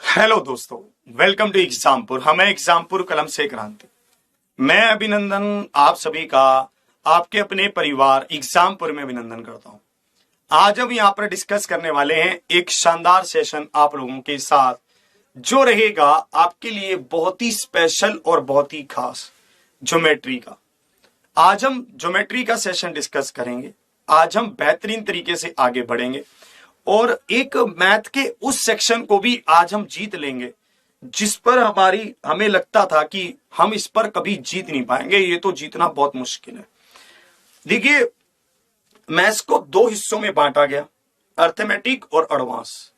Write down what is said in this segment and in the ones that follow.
Hello दोस्तों, welcome to Exampur. हमें एग्जामपुर कलम से क्रांति। मैं अभिनंदन आप सभी का आपके अपने परिवार एग्जामपुर में अभिनंदन करता हूं। आज हम यहां पर डिस्कस करने वाले हैं एक शानदार सेशन आप लोगों के साथ, जो रहेगा आपके लिए बहुत ही स्पेशल और बहुत ही खास, ज्योमेट्री का। आज हम ज्योमेट्री का सेशन डिस्कस करेंगे। आज हम बेहतरीन तरीके से आगे बढ़ेंगे और एक मैथ के उस सेक्शन को भी आज हम जीत लेंगे जिस पर हमें लगता था कि हम इस पर कभी जीत नहीं पाएंगे, ये तो जीतना बहुत मुश्किल है। देखिए, मैथ्स को दो हिस्सों में बांटा गया, अर्थमेटिक और एडवांस।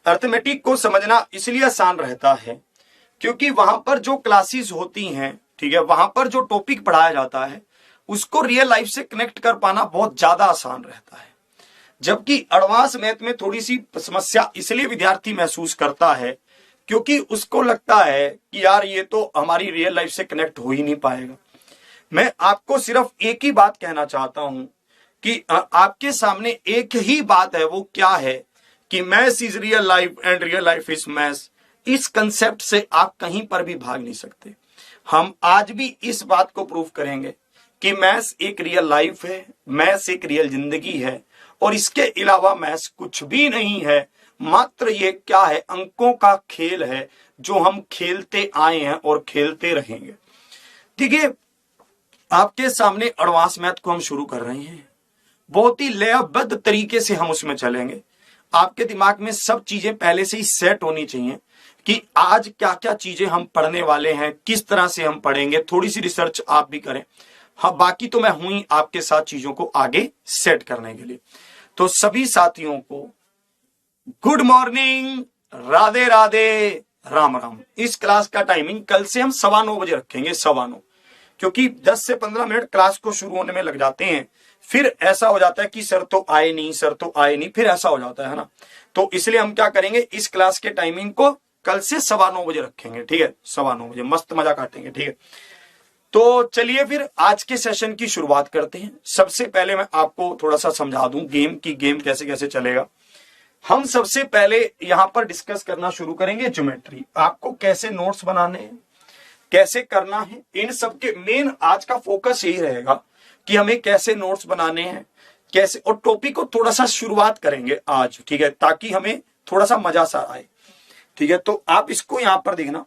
अर्थमेटिक को समझना इसलिए आसान रहता है क्योंकि वहां पर जो क्लासेस होती हैं, ठीक है, वहां पर जो टॉपिक पढ़ाया जाता है उसको रियल लाइफ से कनेक्ट कर पाना बहुत ज्यादा आसान रहता है। जबकि एडवांस मैथ में थोड़ी सी समस्या इसलिए विद्यार्थी महसूस करता है क्योंकि उसको लगता है कि यार ये तो हमारी रियल लाइफ से कनेक्ट हो ही नहीं पाएगा। मैं आपको सिर्फ एक ही बात कहना चाहता हूं कि आपके सामने एक ही बात है, वो क्या है कि maths is real life and real life is maths. इस कंसेप्ट से आप कहीं पर भी भाग नहीं सकते। हम आज भी इस बात को प्रूव करेंगे कि मैथ्स एक रियल लाइफ है, मैथ्स एक रियल जिंदगी है और इसके अलावा मैथ्स कुछ भी नहीं है। मात्र ये क्या है, अंकों का खेल है जो हम खेलते आए हैं और खेलते रहेंगे। देखिए, आपके सामने एडवांस मैथ को हम शुरू कर रहे हैं। बहुत ही लयबद्ध तरीके से हम उसमें चलेंगे। आपके दिमाग में सब चीजें पहले से ही सेट होनी चाहिए कि आज क्या क्या चीजें हम पढ़ने वाले हैं, किस तरह से हम पढ़ेंगे। थोड़ी सी रिसर्च आप भी करें। हाँ, बाकी तो मैं हूं ही आपके साथ चीजों को आगे सेट करने के लिए। तो सभी साथियों को गुड मॉर्निंग, राधे राधे, राम राम। इस क्लास का टाइमिंग कल से हम 9:15 रखेंगे, 9:15, क्योंकि 10 से 15 मिनट क्लास को शुरू होने में लग जाते हैं। फिर ऐसा हो जाता है कि सर तो आए नहीं, सर तो आए नहीं, फिर ऐसा हो जाता है ना। तो इसलिए हम क्या करेंगे, इस क्लास के टाइमिंग को कल से 9:15 रखेंगे, ठीक है। 9:15 मस्त मजा काटेंगे, ठीक है। तो चलिए फिर आज के सेशन की शुरुआत करते हैं। सबसे पहले मैं आपको थोड़ा सा समझा दूं गेम कैसे कैसे चलेगा। हम सबसे पहले यहां पर डिस्कस करना शुरू करेंगे ज्योमेट्री। आपको कैसे नोट्स बनाने हैं, कैसे करना है, इन सब के मेन आज का फोकस यही रहेगा कि हमें कैसे नोट्स बनाने हैं, कैसे, और टॉपिक को थोड़ा सा शुरुआत करेंगे आज, ठीक है, ताकि हमें थोड़ा सा मजा सा आए, ठीक है। तो आप इसको यहां पर देखना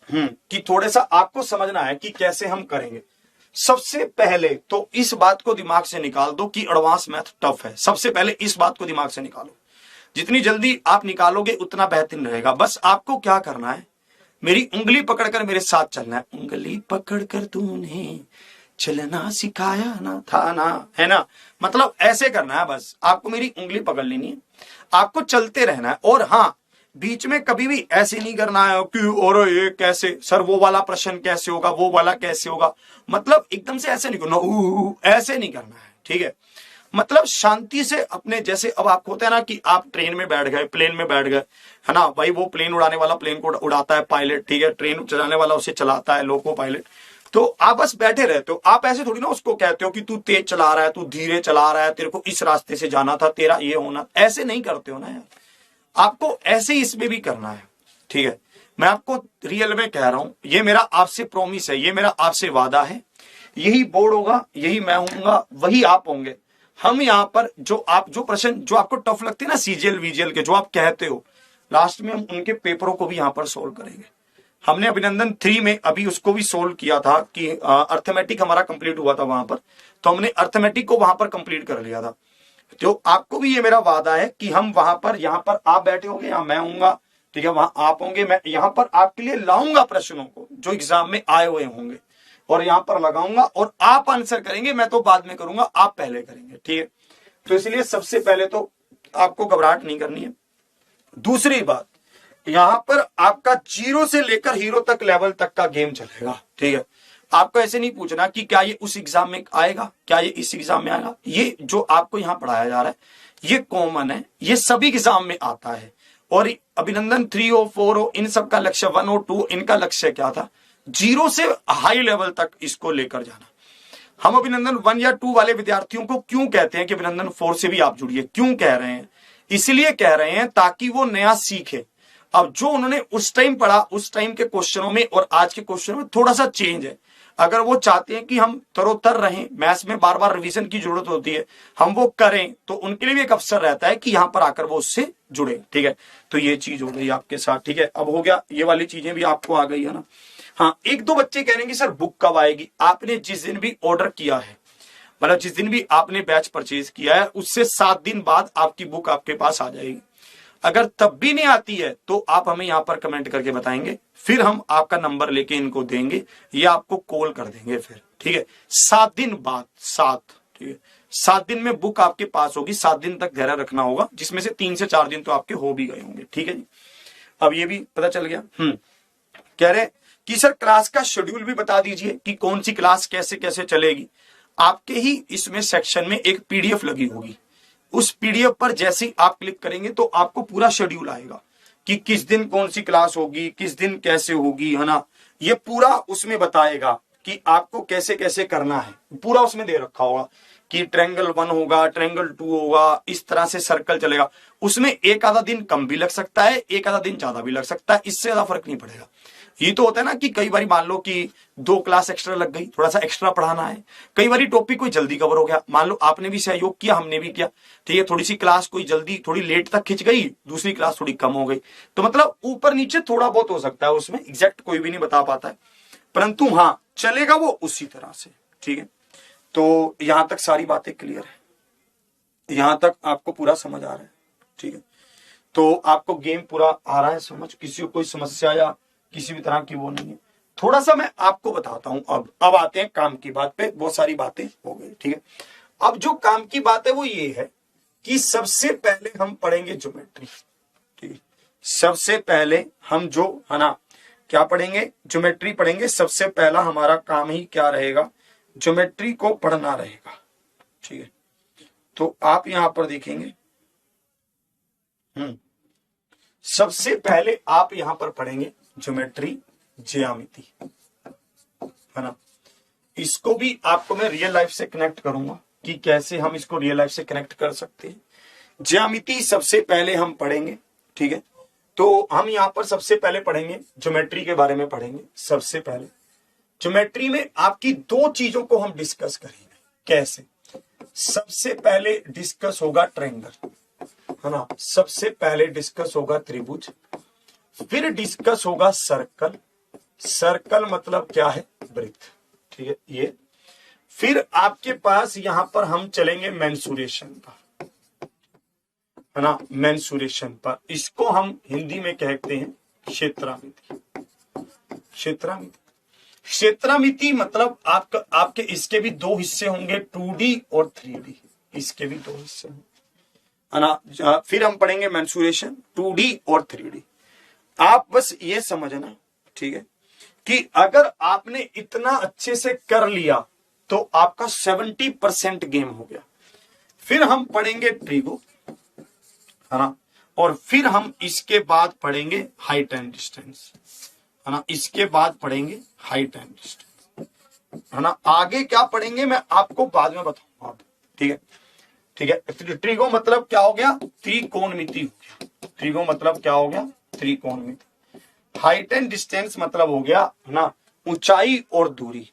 कि थोड़ा सा आपको समझना है कि कैसे हम करेंगे। सबसे पहले तो इस बात को दिमाग से निकाल दो कि एडवांस मैथ टफ है। सबसे पहले इस बात को दिमाग से निकालो। जितनी जल्दी आप निकालोगे उतना बेहतरीन रहेगा। बस आपको क्या करना है, मेरी उंगली पकड़कर मेरे साथ चलना है। उंगली पकड़कर तूने चलना सिखाया ना था ना, है ना। मतलब ऐसे करना है, बस आपको मेरी उंगली पकड़ लेनी है, आपको चलते रहना है। और हाँ, बीच में कभी भी ऐसे नहीं करना है कि और ये कैसे सर, वो वाला प्रश्न कैसे होगा, वो वाला कैसे होगा। मतलब एकदम से ऐसे नहीं करना, ऐसे नहीं करना है, ठीक है। मतलब शांति से अपने, जैसे अब आपको होता है ना कि आप ट्रेन में बैठ गए, प्लेन में बैठ गए, है ना भाई। वो प्लेन उड़ाने वाला प्लेन को उड़ाता है पायलट, ठीक है। ट्रेन चलाने वाला उसे चलाता है लोको पायलट। तो आप बस बैठे रहते हो। आप ऐसे थोड़ी ना उसको कहते हो कि तू तेज चला रहा है, तू धीरे चला रहा है, तेरे को इस रास्ते से जाना था, तेरा ये होना, ऐसे नहीं करते हो ना यार। आपको ऐसे ही इसमें भी करना है, ठीक है। मैं आपको रियल में कह रहा हूं, ये मेरा आपसे प्रॉमिस है, ये मेरा आपसे वादा है। यही बोर्ड होगा, यही मैं होऊंगा, वही आप होंगे। हम यहां पर जो प्रश्न जो आपको टफ लगते हैं ना, सीजीएल वीजीएल के, जो आप कहते हो, लास्ट में हम उनके पेपरों को भी यहां पर सोल्व करेंगे। हमने अभिनंदन 3 में अभी उसको भी सोल्व किया था कि अर्थमेटिक हमारा कंप्लीट हुआ था वहां पर, तो हमने अर्थमेटिक को वहां पर कंप्लीट कर लिया था। तो आपको भी ये मेरा वादा है कि हम वहां पर, यहां पर आप बैठे होंगे, यहां मैं होऊंगा, ठीक है, वहां आप होंगे। मैं यहां पर आपके लिए लाऊंगा प्रश्नों को जो एग्जाम में आए हुए होंगे, और यहां पर लगाऊंगा और आप आंसर करेंगे। मैं तो बाद में करूंगा, आप पहले करेंगे, ठीक है। तो इसलिए सबसे पहले तो आपको घबराहट नहीं करनी है। दूसरी बात, यहां पर आपका 0 से लेकर हीरो तक लेवल तक का गेम चलेगा, ठीक है। आपको ऐसे नहीं पूछना कि क्या ये उस एग्जाम में आएगा, क्या ये इस एग्जाम में आएगा। ये जो आपको यहां पढ़ाया जा रहा है ये कॉमन है, ये सभी एग्जाम में आता है। और अभिनंदन 3 हो, 4 हो, इन सब का लक्ष्य 1 और 2, इनका लक्ष्य क्या था, 0 से हाई लेवल तक इसको लेकर जाना। हम अभिनंदन 1 या 2 वाले विद्यार्थियों को क्यों कहते हैं कि अभिनंदन 4 से भी आप जुड़िए, क्यों कह रहे हैं, इसलिए कह रहे हैं ताकि वो नया सीखे। अब जो उन्होंने उस टाइम पढ़ा, उस टाइम के क्वेश्चनों में और आज के क्वेश्चनों में थोड़ा सा चेंज है। अगर वो चाहते हैं कि हम तरोतर रहें, मैथ्स में बार बार रिवीजन की जरूरत होती है, हम वो करें, तो उनके लिए भी एक अवसर रहता है कि यहां पर आकर वो उससे जुड़े। ठीक है, तो ये चीज हो गई आपके साथ। ठीक है, अब हो गया, ये वाली चीजें भी आपको आ गई है ना। हाँ, एक दो बच्चे कह रहे हैं कि सर बुक कब आएगी। आपने जिस दिन भी ऑर्डर किया है, मतलब जिस दिन भी आपने बैच परचेज किया है, उससे 7 दिन बाद आपकी बुक आपके पास आ जाएगी। अगर तब भी नहीं आती है तो आप हमें यहां पर कमेंट करके बताएंगे, फिर हम आपका नंबर लेके इनको देंगे या आपको कॉल कर देंगे फिर। ठीक है, 7 दिन बाद, 7, ठीक है, 7 दिन में बुक आपके पास होगी। 7 दिन तक धैर्य रखना होगा, जिसमें से 3 से 4 दिन तो आपके हो भी गए होंगे। ठीक है जी, अब ये भी पता चल गया। कह रहे कि सर क्लास का शेड्यूल भी बता दीजिए कि कौन सी क्लास कैसे कैसे चलेगी। आपके ही इसमें सेक्शन में एक पीडीएफ लगी होगी, उस पीडीएफ पर जैसे ही आप क्लिक करेंगे तो आपको पूरा शेड्यूल आएगा कि किस दिन कौन सी क्लास होगी, किस दिन कैसे होगी, है ना। ये पूरा उसमें बताएगा कि आपको कैसे कैसे करना है, पूरा उसमें दे रखा होगा कि ट्रायंगल 1 होगा, ट्रायंगल 2 होगा, इस तरह से सर्कल चलेगा। उसमें एक आधा दिन कम भी लग सकता है, एक आधा दिन ज्यादा भी लग सकता है, इससे ज्यादा फर्क नहीं पड़ेगा। ये तो होता है ना कि कई बार मान लो कि 2 क्लास एक्स्ट्रा लग गई, थोड़ा सा एक्स्ट्रा पढ़ाना है, कई बार टॉपिक कोई जल्दी कवर हो गया, मान लो आपने भी सहयोग किया, हमने भी किया, ठीक है, थोड़ी सी क्लास कोई जल्दी थोड़ी लेट तक खिंच गई, दूसरी क्लास थोड़ी कम हो गई, तो मतलब ऊपर नीचे थोड़ा बहुत हो सकता है, उसमें एग्जैक्ट कोई भी नहीं बता पाता है, परंतु हाँ चलेगा वो उसी तरह से। ठीक है, तो यहां तक सारी बातें क्लियर है, यहां तक आपको पूरा समझ आ रहा है। ठीक है, तो आपको गेम पूरा आ रहा है समझ, किसी को कोई समस्या या किसी भी तरह की वो नहीं है। थोड़ा सा मैं आपको बताता हूं। अब आते हैं काम की बात पे, बहुत सारी बातें हो गई। ठीक है, अब जो काम की बात है वो ये है कि सबसे पहले हम पढ़ेंगे ज्योमेट्री। ठीक है, सबसे पहले हम जो है ना क्या पढ़ेंगे, ज्योमेट्री पढ़ेंगे। सबसे पहला हमारा काम ही क्या रहेगा, ज्योमेट्री को पढ़ना रहेगा। ठीक है, तो आप यहां पर देखेंगे, सबसे पहले आप यहां पर पढ़ेंगे ज्योमेट्री, ज्यामिति, है ना। इसको भी आपको मैं रियल लाइफ से कनेक्ट करूंगा कि कैसे हम इसको रियल लाइफ से कनेक्ट कर सकते हैं। ज्यामिति सबसे पहले हम पढ़ेंगे। ठीक है, तो हम यहां पर सबसे पहले पढ़ेंगे ज्योमेट्री के बारे में पढ़ेंगे। सबसे पहले ज्योमेट्री में आपकी 2 चीजों को हम डिस्कस करेंगे। कैसे, सबसे पहले डिस्कस होगा ट्रायंगल, है ना, सबसे पहले डिस्कस होगा त्रिभुज, फिर डिस्कस होगा सर्कल। सर्कल मतलब क्या है, वृत्त। ठीक है, ये फिर आपके पास यहां पर हम चलेंगे मेंसुरेशन पर, है ना, मेंसुरेशन पर। इसको हम हिंदी में कहते हैं क्षेत्रामिति। क्षेत्रामिति, क्षेत्रामिति मतलब आपके इसके भी 2 हिस्से होंगे, 2D और 3D, इसके भी 2 हिस्से होंगे, है ना। फिर हम पढ़ेंगे मेंसुरेशन, 2D और 3D। आप बस ये समझना, ठीक है, कि अगर आपने इतना अच्छे से कर लिया तो आपका 70% गेम हो गया। फिर हम पढ़ेंगे ट्रिगो, है ना, और फिर हम इसके बाद पढ़ेंगे हाइट एंड डिस्टेंस, है ना, इसके बाद पढ़ेंगे हाइट एंड डिस्टेंस, है ना। आगे क्या पढ़ेंगे मैं आपको बाद में बताऊंगा। ठीक है, ठीक है, ट्रिगो मतलब क्या हो गया, त्रिकोणमिति हो गया। ट्रिगो मतलब क्या हो गया, त्रिकोणमिति। हाइट एंड डिस्टेंस मतलब हो गया ना ऊंचाई और दूरी।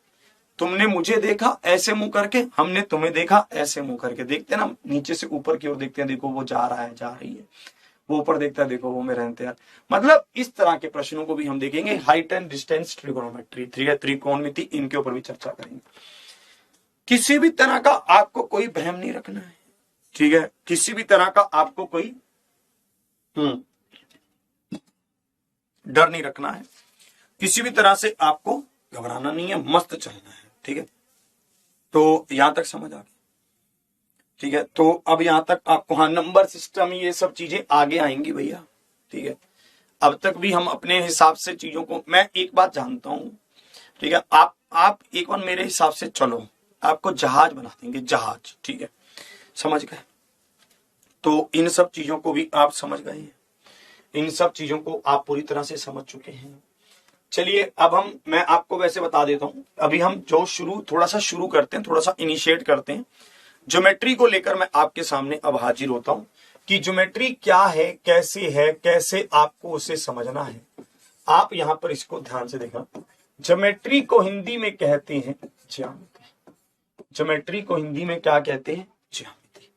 तुमने मुझे देखा ऐसे मुंह करके, हमने तुम्हें देखा ऐसे मुंह करके। देखते ना, नीचे से ऊपर की ओर देखते हैं, देखो वो जा रहा है, जा रही है, वो ऊपर देखता है, देखो वो में रहते हैं। मतलब इस तरह के प्रश्नों को भी हम देखेंगे। हाइट एंड डिस्टेंस, ट्रिगोनोमेट्री, ठीक है, त्रिकोणमिति, इनके ऊपर भी चर्चा करेंगे। किसी भी तरह का आपको कोई भ्रम नहीं रखना है। ठीक है, किसी भी तरह का आपको कोई डर नहीं रखना है, किसी भी तरह से आपको घबराना नहीं है, मस्त चलना है। ठीक है, तो यहां तक समझ आ गई। ठीक है, तो अब यहां तक आपको हाँ नंबर सिस्टम ये सब चीजें आगे आएंगी भैया। ठीक है, अब तक भी हम अपने हिसाब से चीजों को, मैं एक बात जानता हूं, ठीक है, आप एक बार मेरे हिसाब से चलो, आपको जहाज बना देंगे, जहाज। ठीक है, समझ गए, तो इन सब चीजों को भी आप समझ गए हैं, इन सब चीजों को आप पूरी तरह से समझ चुके हैं। चलिए अब मैं आपको वैसे बता देता हूं, अभी हम जो थोड़ा सा शुरू करते हैं, थोड़ा सा इनिशिएट करते हैं। ज्योमेट्री को लेकर मैं आपके सामने अब हाजिर होता हूं। कि ज्योमेट्री क्या है, कैसे आपको उसे समझना है। आप यहां पर इसको ध्यान से देखना। ज्योमेट्री को हिंदी में कहते हैं ज्यामिति। ज्योमेट्री को हिंदी में क्या कहते हैं? ज्यामिति।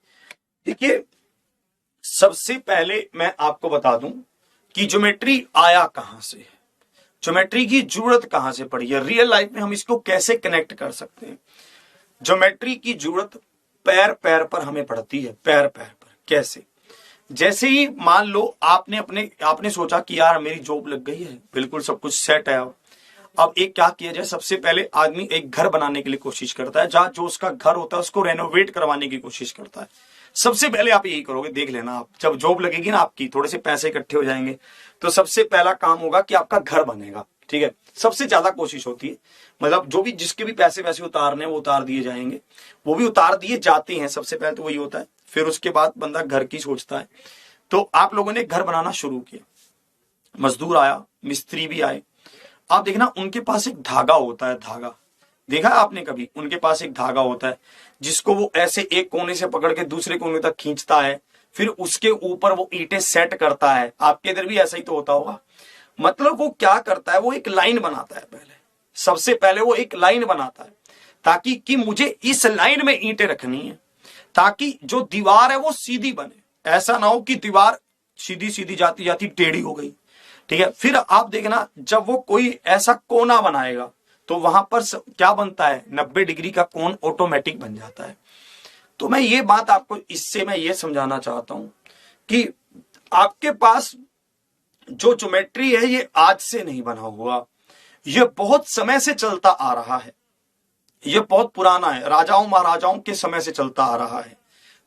देखिए, सबसे पहले मैं आपको बता दूं कि ज्योमेट्री आया कहां से है, ज्योमेट्री की जरूरत कहां से पड़ी है, रियल लाइफ में हम इसको कैसे कनेक्ट कर सकते हैं। ज्योमेट्री की जरूरत पैर पैर पर हमें पड़ती है, पैर पैर पर। कैसे? जैसे ही मान लो आपने सोचा कि यार मेरी जॉब लग गई है, बिल्कुल सब कुछ सेट है। अब एक क्या किया जाए, सबसे पहले आदमी एक घर बनाने के लिए कोशिश करता है, जहां जो उसका घर होता है उसको रेनोवेट करवाने की कोशिश करता है। सबसे पहले आप यही करोगे, देख लेना, आप जब जॉब लगेगी ना आपकी, थोड़े से पैसे इकट्ठे हो जाएंगे, तो सबसे पहला काम होगा कि आपका घर बनेगा। ठीक है, सबसे ज्यादा कोशिश होती है, मतलब जो भी जिसके भी पैसे वैसे उतारने वो उतार दिए जाएंगे, वो भी उतार दिए जाते हैं। सबसे पहले तो वही होता है, फिर उसके बाद बंदा घर की सोचता है। तो आप लोगों ने घर बनाना शुरू किया, मजदूर आया, मिस्त्री भी आए। आप देखना उनके पास एक धागा होता है, धागा देखा है आपने कभी? उनके पास एक धागा होता है जिसको वो ऐसे एक कोने से पकड़ के दूसरे कोने तक खींचता है, फिर उसके ऊपर वो ईंटें सेट करता है। आपके इधर भी ऐसा ही तो होता होगा। मतलब वो क्या करता है, वो एक लाइन बनाता है। पहले सबसे पहले वो एक लाइन बनाता है, ताकि कि मुझे इस लाइन में ईंटें रखनी है, ताकि जो दीवार है वो सीधी बने। ऐसा ना हो कि दीवार सीधी सीधी जाती जाती टेढ़ी हो गई। ठीक है, फिर आप देखना जब वो कोई ऐसा कोना बनाएगा तो वहां पर क्या बनता है, 90 डिग्री का कोण ऑटोमेटिक बन जाता है। तो मैं ये बात आपको इससे मैं ये समझाना चाहता हूं कि आपके पास जो ज्योमेट्री है ये आज से नहीं बना हुआ, ये बहुत समय से चलता आ रहा है, ये बहुत पुराना है, राजाओं महाराजाओं के समय से चलता आ रहा है।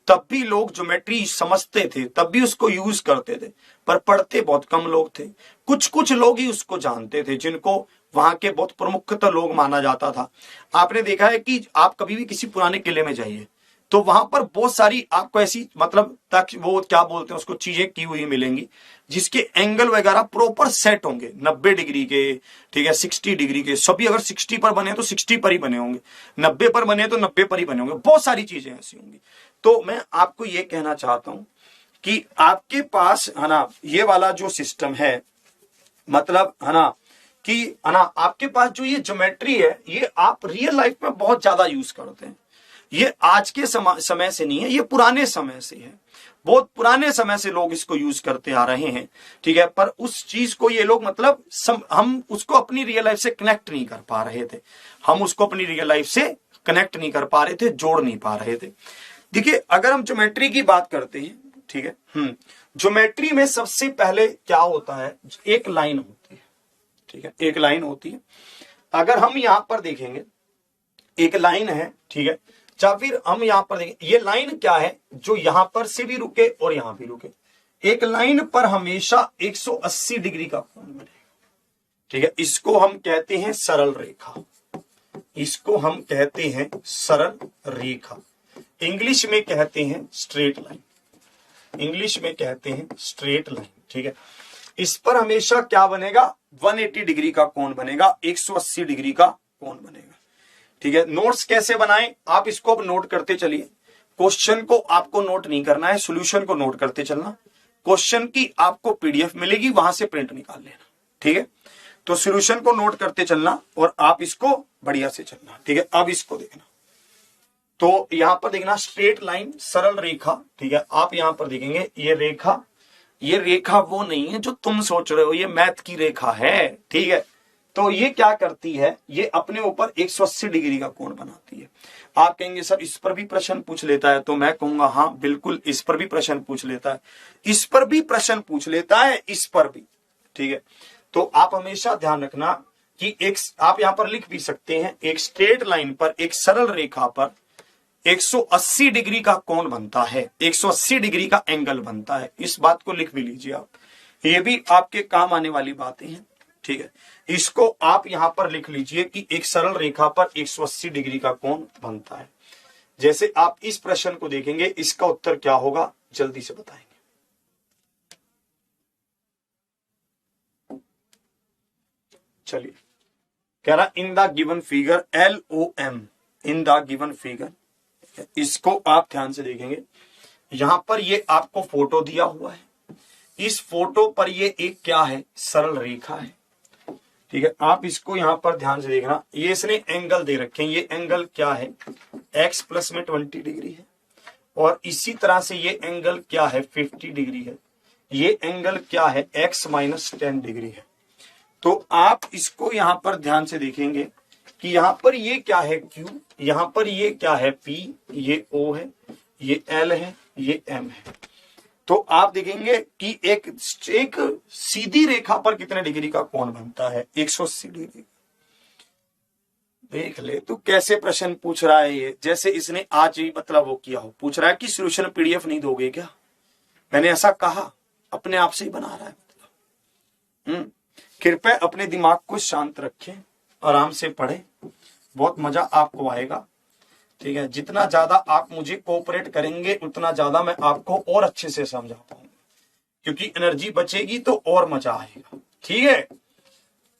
तब भी लोग ज्योमेट्री समझते थे, तब भी उसको यूज करते थे, पर पढ़ते बहुत कम लोग थे। कुछ कुछ लोग ही उसको जानते थे, जिनको वहां के बहुत प्रमुखतः लोग माना जाता था। आपने देखा है कि आप कभी भी किसी पुराने किले में जाइए तो वहां पर बहुत सारी आपको ऐसी मतलब तक वो क्या बोलते हैं उसको, चीजें की हुई मिलेंगी, जिसके एंगल वगैरह प्रॉपर सेट होंगे, 90 डिग्री के, ठीक है, 60 डिग्री के। सभी अगर 60 पर बने तो 60 पर ही बने होंगे, 90 पर बने तो 90 पर ही बने होंगे। बहुत सारी चीजें ऐसी होंगी। तो मैं आपको ये कहना चाहता हूं कि आपके पास है ना ये वाला जो सिस्टम है, मतलब है ना कि है ना आपके पास जो ये ज्योमेट्री है ये आप रियल लाइफ में बहुत ज्यादा यूज करते हैं। ये आज के समय से नहीं है, ये पुराने समय से है। बहुत पुराने समय से लोग इसको यूज करते आ रहे हैं। ठीक है, पर उस चीज को ये लोग मतलब हम उसको अपनी रियल लाइफ से कनेक्ट नहीं कर पा रहे थे, हम उसको अपनी रियल लाइफ से कनेक्ट नहीं कर पा रहे थे, जोड़ नहीं पा रहे थे। देखिए, अगर हम ज्योमेट्री की बात करते हैं, ठीक है, ज्योमेट्री में सबसे पहले क्या होता है, एक लाइन होती है। ठीक है, एक लाइन होती है। अगर हम यहां पर देखेंगे, एक लाइन है, ठीक है, या फिर हम यहां पर देखें, ये लाइन क्या है, जो यहां पर से भी रुके और यहां भी रुके। एक लाइन पर हमेशा 180 डिग्री का कोण बनेगा। ठीक है, इसको हम कहते हैं सरल रेखा, इसको हम कहते हैं सरल रेखा। इंग्लिश में कहते हैं स्ट्रेट लाइन, इंग्लिश में कहते हैं स्ट्रेट लाइन। ठीक है, इस पर हमेशा क्या बनेगा, 180 डिग्री का कोण बनेगा, 180 डिग्री का कोण बनेगा। ठीक है, नोट्स कैसे बनाएं, आप इसको अब नोट करते चलिए। क्वेश्चन को आपको नोट नहीं करना है, सॉल्यूशन को नोट करते चलना। क्वेश्चन की आपको पीडीएफ मिलेगी, वहां से प्रिंट निकाल लेना। ठीक है, तो सॉल्यूशन को नोट करते चलना और आप इसको बढ़िया से चलना। ठीक है, अब इसको देखना, तो यहां पर देखना स्ट्रेट लाइन, सरल रेखा। ठीक है, आप यहां पर देखेंगे ये रेखा, ये रेखा वो नहीं है जो तुम सोच रहे हो, ये मैथ की रेखा है। ठीक है, तो ये क्या करती है, ये अपने ऊपर 180 डिग्री का कोण बनाती है। आप कहेंगे सर इस पर भी प्रश्न पूछ लेता है, तो मैं कहूंगा हाँ बिल्कुल, इस पर भी प्रश्न पूछ लेता है, इस पर भी प्रश्न पूछ लेता है, इस पर भी। ठीक है, तो आप हमेशा ध्यान रखना कि एक आप यहां पर लिख भी सकते हैं, एक स्ट्रेट लाइन पर, एक सरल रेखा पर 180 डिग्री का कोण बनता है, 180 डिग्री का एंगल बनता है। इस बात को लिख भी लीजिए आप, ये भी आपके काम आने वाली बातें हैं। ठीक है, इसको आप यहां पर लिख लीजिए कि एक सरल रेखा पर 180 डिग्री का कोण बनता है। जैसे आप इस प्रश्न को देखेंगे, इसका उत्तर क्या होगा जल्दी से बताएंगे। चलिए, कह रहा in the given figure LOM, in the given figure, इसको आप ध्यान से देखेंगे। यहां पर ये आपको फोटो दिया हुआ है, इस फोटो पर ये एक क्या है, सरल रेखा है। ठीक है, आप इसको यहां पर ध्यान से देखना, ये इसने एंगल दे रखे हैं, ये एंगल क्या है, x प्लस में 20 डिग्री है, और इसी तरह से ये एंगल क्या है, 50 डिग्री है, ये एंगल क्या है, x माइनस 10 डिग्री है। तो आप इसको यहां पर ध्यान से देखेंगे कि यहां पर ये क्या है, Q, यहां पर ये क्या है, P, ये O है, ये L है, ये M है। तो आप देखेंगे कि एक सीधी रेखा पर कितने डिग्री का कोण बनता है, 180 डिग्री। देख ले तू कैसे प्रश्न पूछ रहा है ये, जैसे इसने आज भी मतलब वो किया हो, पूछ रहा है कि सॉल्यूशन पीडीएफ नहीं दोगे क्या, मैंने ऐसा कहा, अपने आप से ही बना रहा है मतलब। कृपया अपने दिमाग को शांत रखें, आराम से पढ़ें, बहुत मजा आपको आएगा। ठीक है, जितना ज्यादा आप मुझे कोऑपरेट करेंगे उतना ज्यादा मैं आपको और अच्छे से समझा पाऊंगा, क्योंकि एनर्जी बचेगी तो और मजा आएगा। ठीक है,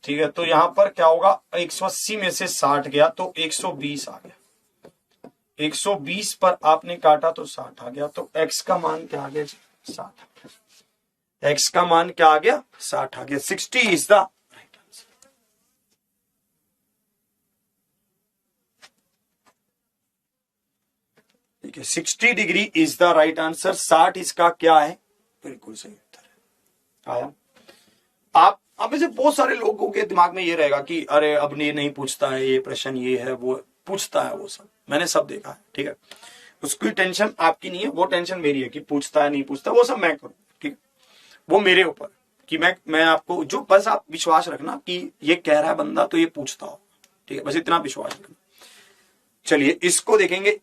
ठीक है, तो यहां पर क्या होगा, 180 में से 60 गया तो 120 आ गया, 120 पर आपने काटा तो 60 आ गया, तो x का मान क्या आ गया, 60 आ गया, x का मान क्या आ गया, 60 आ गया। 60 इज द राइट आंसर। ठीक है, 60 degree is the right answer, 60 इसका क्या है, बिल्कुल सही उत्तर है। आया, आप अब ऐसे बहुत सारे लोगों के दिमाग में ये रहेगा कि अरे अब ये नहीं पूछता है, ये प्रश्न ये है, वो पूछता है, वो सब मैंने सब देखा है। ठीक है, उसकी टेंशन आपकी नहीं है, वो टेंशन मेरी है कि पूछता है नहीं पूछता, वो सब मैं करूं। ठीक है, वो मेरे ऊपर कि मैं आपको जो, बस आप विश्वास रखना कि ये कह रहा है बंदा तो ये पूछता हो। ठीक है, बस इतना विश्वास रखना। चलिए इसको देखेंगे।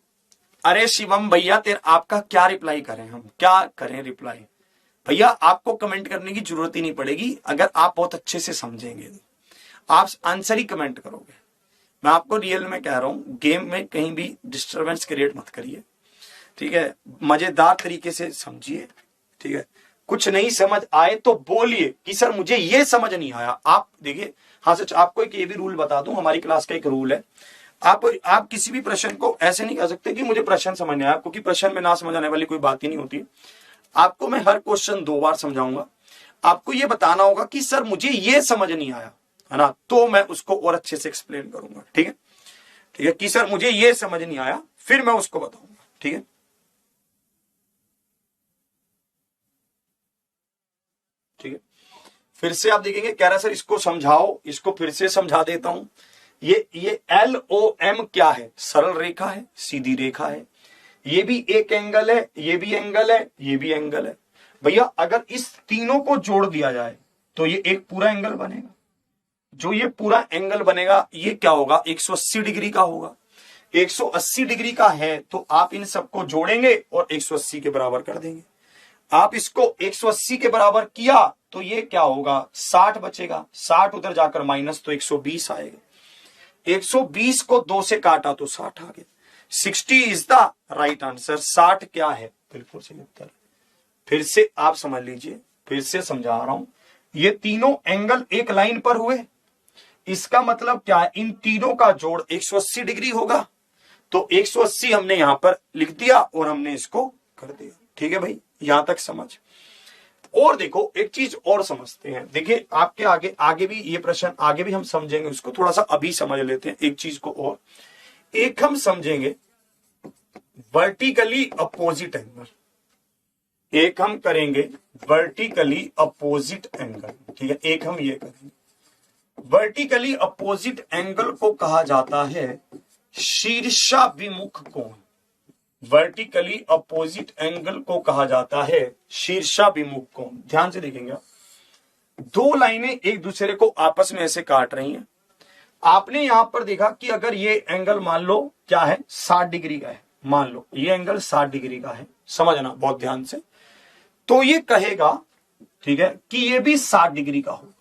अरे शिवम भैया तेरे आपका क्या रिप्लाई करें, हम क्या करें रिप्लाई, भैया आपको कमेंट करने की जरूरत ही नहीं पड़ेगी, अगर आप बहुत अच्छे से समझेंगे तो आप आंसर ही कमेंट करोगे। मैं आपको रियल में कह रहा हूं, गेम में कहीं भी डिस्टरबेंस क्रिएट मत करिए। ठीक है, मजेदार तरीके से समझिए। ठीक है, कुछ नहीं समझ आए तो बोलिए कि सर मुझे ये समझ नहीं आया। आप देखिए, हाँ सच आपको एक ये भी रूल बता दूं, हमारी क्लास का एक रूल है, आप किसी भी प्रश्न को ऐसे नहीं कह सकते कि मुझे प्रश्न समझ नहीं आया, क्योंकि प्रश्न में ना समझ आने वाली कोई बात ही नहीं होती। आपको मैं हर क्वेश्चन 2 बार समझाऊंगा, आपको ये बताना होगा कि सर मुझे ये समझ नहीं आया, है ना, तो मैं उसको और अच्छे से एक्सप्लेन करूंगा। ठीक है, ठीक है, कि सर मुझे ये समझ नहीं आया, फिर मैं उसको बताऊंगा। ठीक है, ठीक है, फिर से आप देखेंगे, कह रहा सर इसको समझाओ, इसको फिर से समझा देता हूं। ये LOM क्या है, सरल रेखा है, सीधी रेखा है, ये भी एक एंगल है, ये भी एंगल है, ये भी एंगल है। भैया अगर इस तीनों को जोड़ दिया जाए तो ये एक पूरा एंगल बनेगा, जो ये पूरा एंगल बनेगा ये क्या होगा, 180 डिग्री का होगा। 180 डिग्री का है तो आप इन सबको जोड़ेंगे और 180 के बराबर कर देंगे। आप इसको 180 के बराबर किया तो ये क्या होगा, 60 बचेगा, 60 उधर जाकर माइनस तो 120 आएगा, 120 को 2 से काटा तो 60 आ गया। 60 इज द राइट आंसर, 60 क्या है, बिल्कुल सही उत्तर। फिर से आप समझ लीजिए, फिर से समझा रहा हूं, ये तीनों एंगल एक लाइन पर हुए, इसका मतलब क्या है, इन तीनों का जोड़ 180 डिग्री होगा, तो 180 हमने यहां पर लिख दिया और हमने इसको कर दिया। ठीक है भाई, यहां तक समझ। और देखो एक चीज और समझते हैं, देखिए आपके आगे भी ये प्रश्न आगे भी हम समझेंगे, उसको थोड़ा सा अभी समझ लेते हैं एक चीज को। और एक हम समझेंगे वर्टिकली अपोजिट एंगल, एक हम करेंगे वर्टिकली अपोजिट एंगल। ठीक है, एक हम ये करेंगे, वर्टिकली अपोजिट एंगल को कहा जाता है शीर्षाभिमुख कोण। वर्टिकली अपोजिट एंगल को कहा जाता है शीर्षाभिमुख कोण। ध्यान से देखेंगे आप, दो लाइनें एक दूसरे को आपस में ऐसे काट रही हैं। आपने यहां पर देखा कि अगर ये एंगल मान लो क्या है, 60 डिग्री का है, मान लो ये एंगल 60 डिग्री का है, समझना बहुत ध्यान से, तो ये कहेगा, ठीक है, कि ये भी 60 डिग्री का होगा,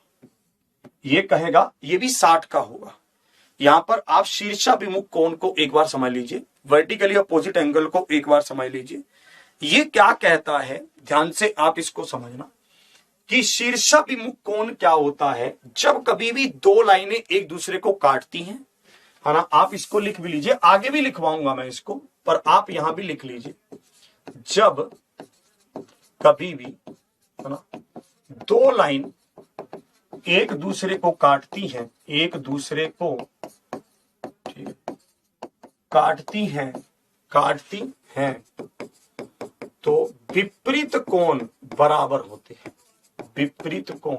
ये कहेगा ये भी 60 का होगा। यहां पर आप शीर्षाभिमुख कोण को एक बार समझ लीजिए, वर्टिकली अपोजिट एंगल को एक बार समझ लीजिए। ये क्या कहता है, ध्यान से आप इसको समझना कि शीर्षाभिमुख कोण क्या होता है, जब कभी भी दो लाइनें एक दूसरे को काटती हैं, है ना। आप इसको लिख भी लीजिए, आगे भी लिखवाऊंगा मैं इसको, पर आप यहां भी लिख लीजिए जब कभी भी, है ना, दो लाइन एक दूसरे को काटती हैं, एक दूसरे को, ठीक है, काटती हैं तो विपरीत कोण बराबर होते हैं। विपरीत कोण,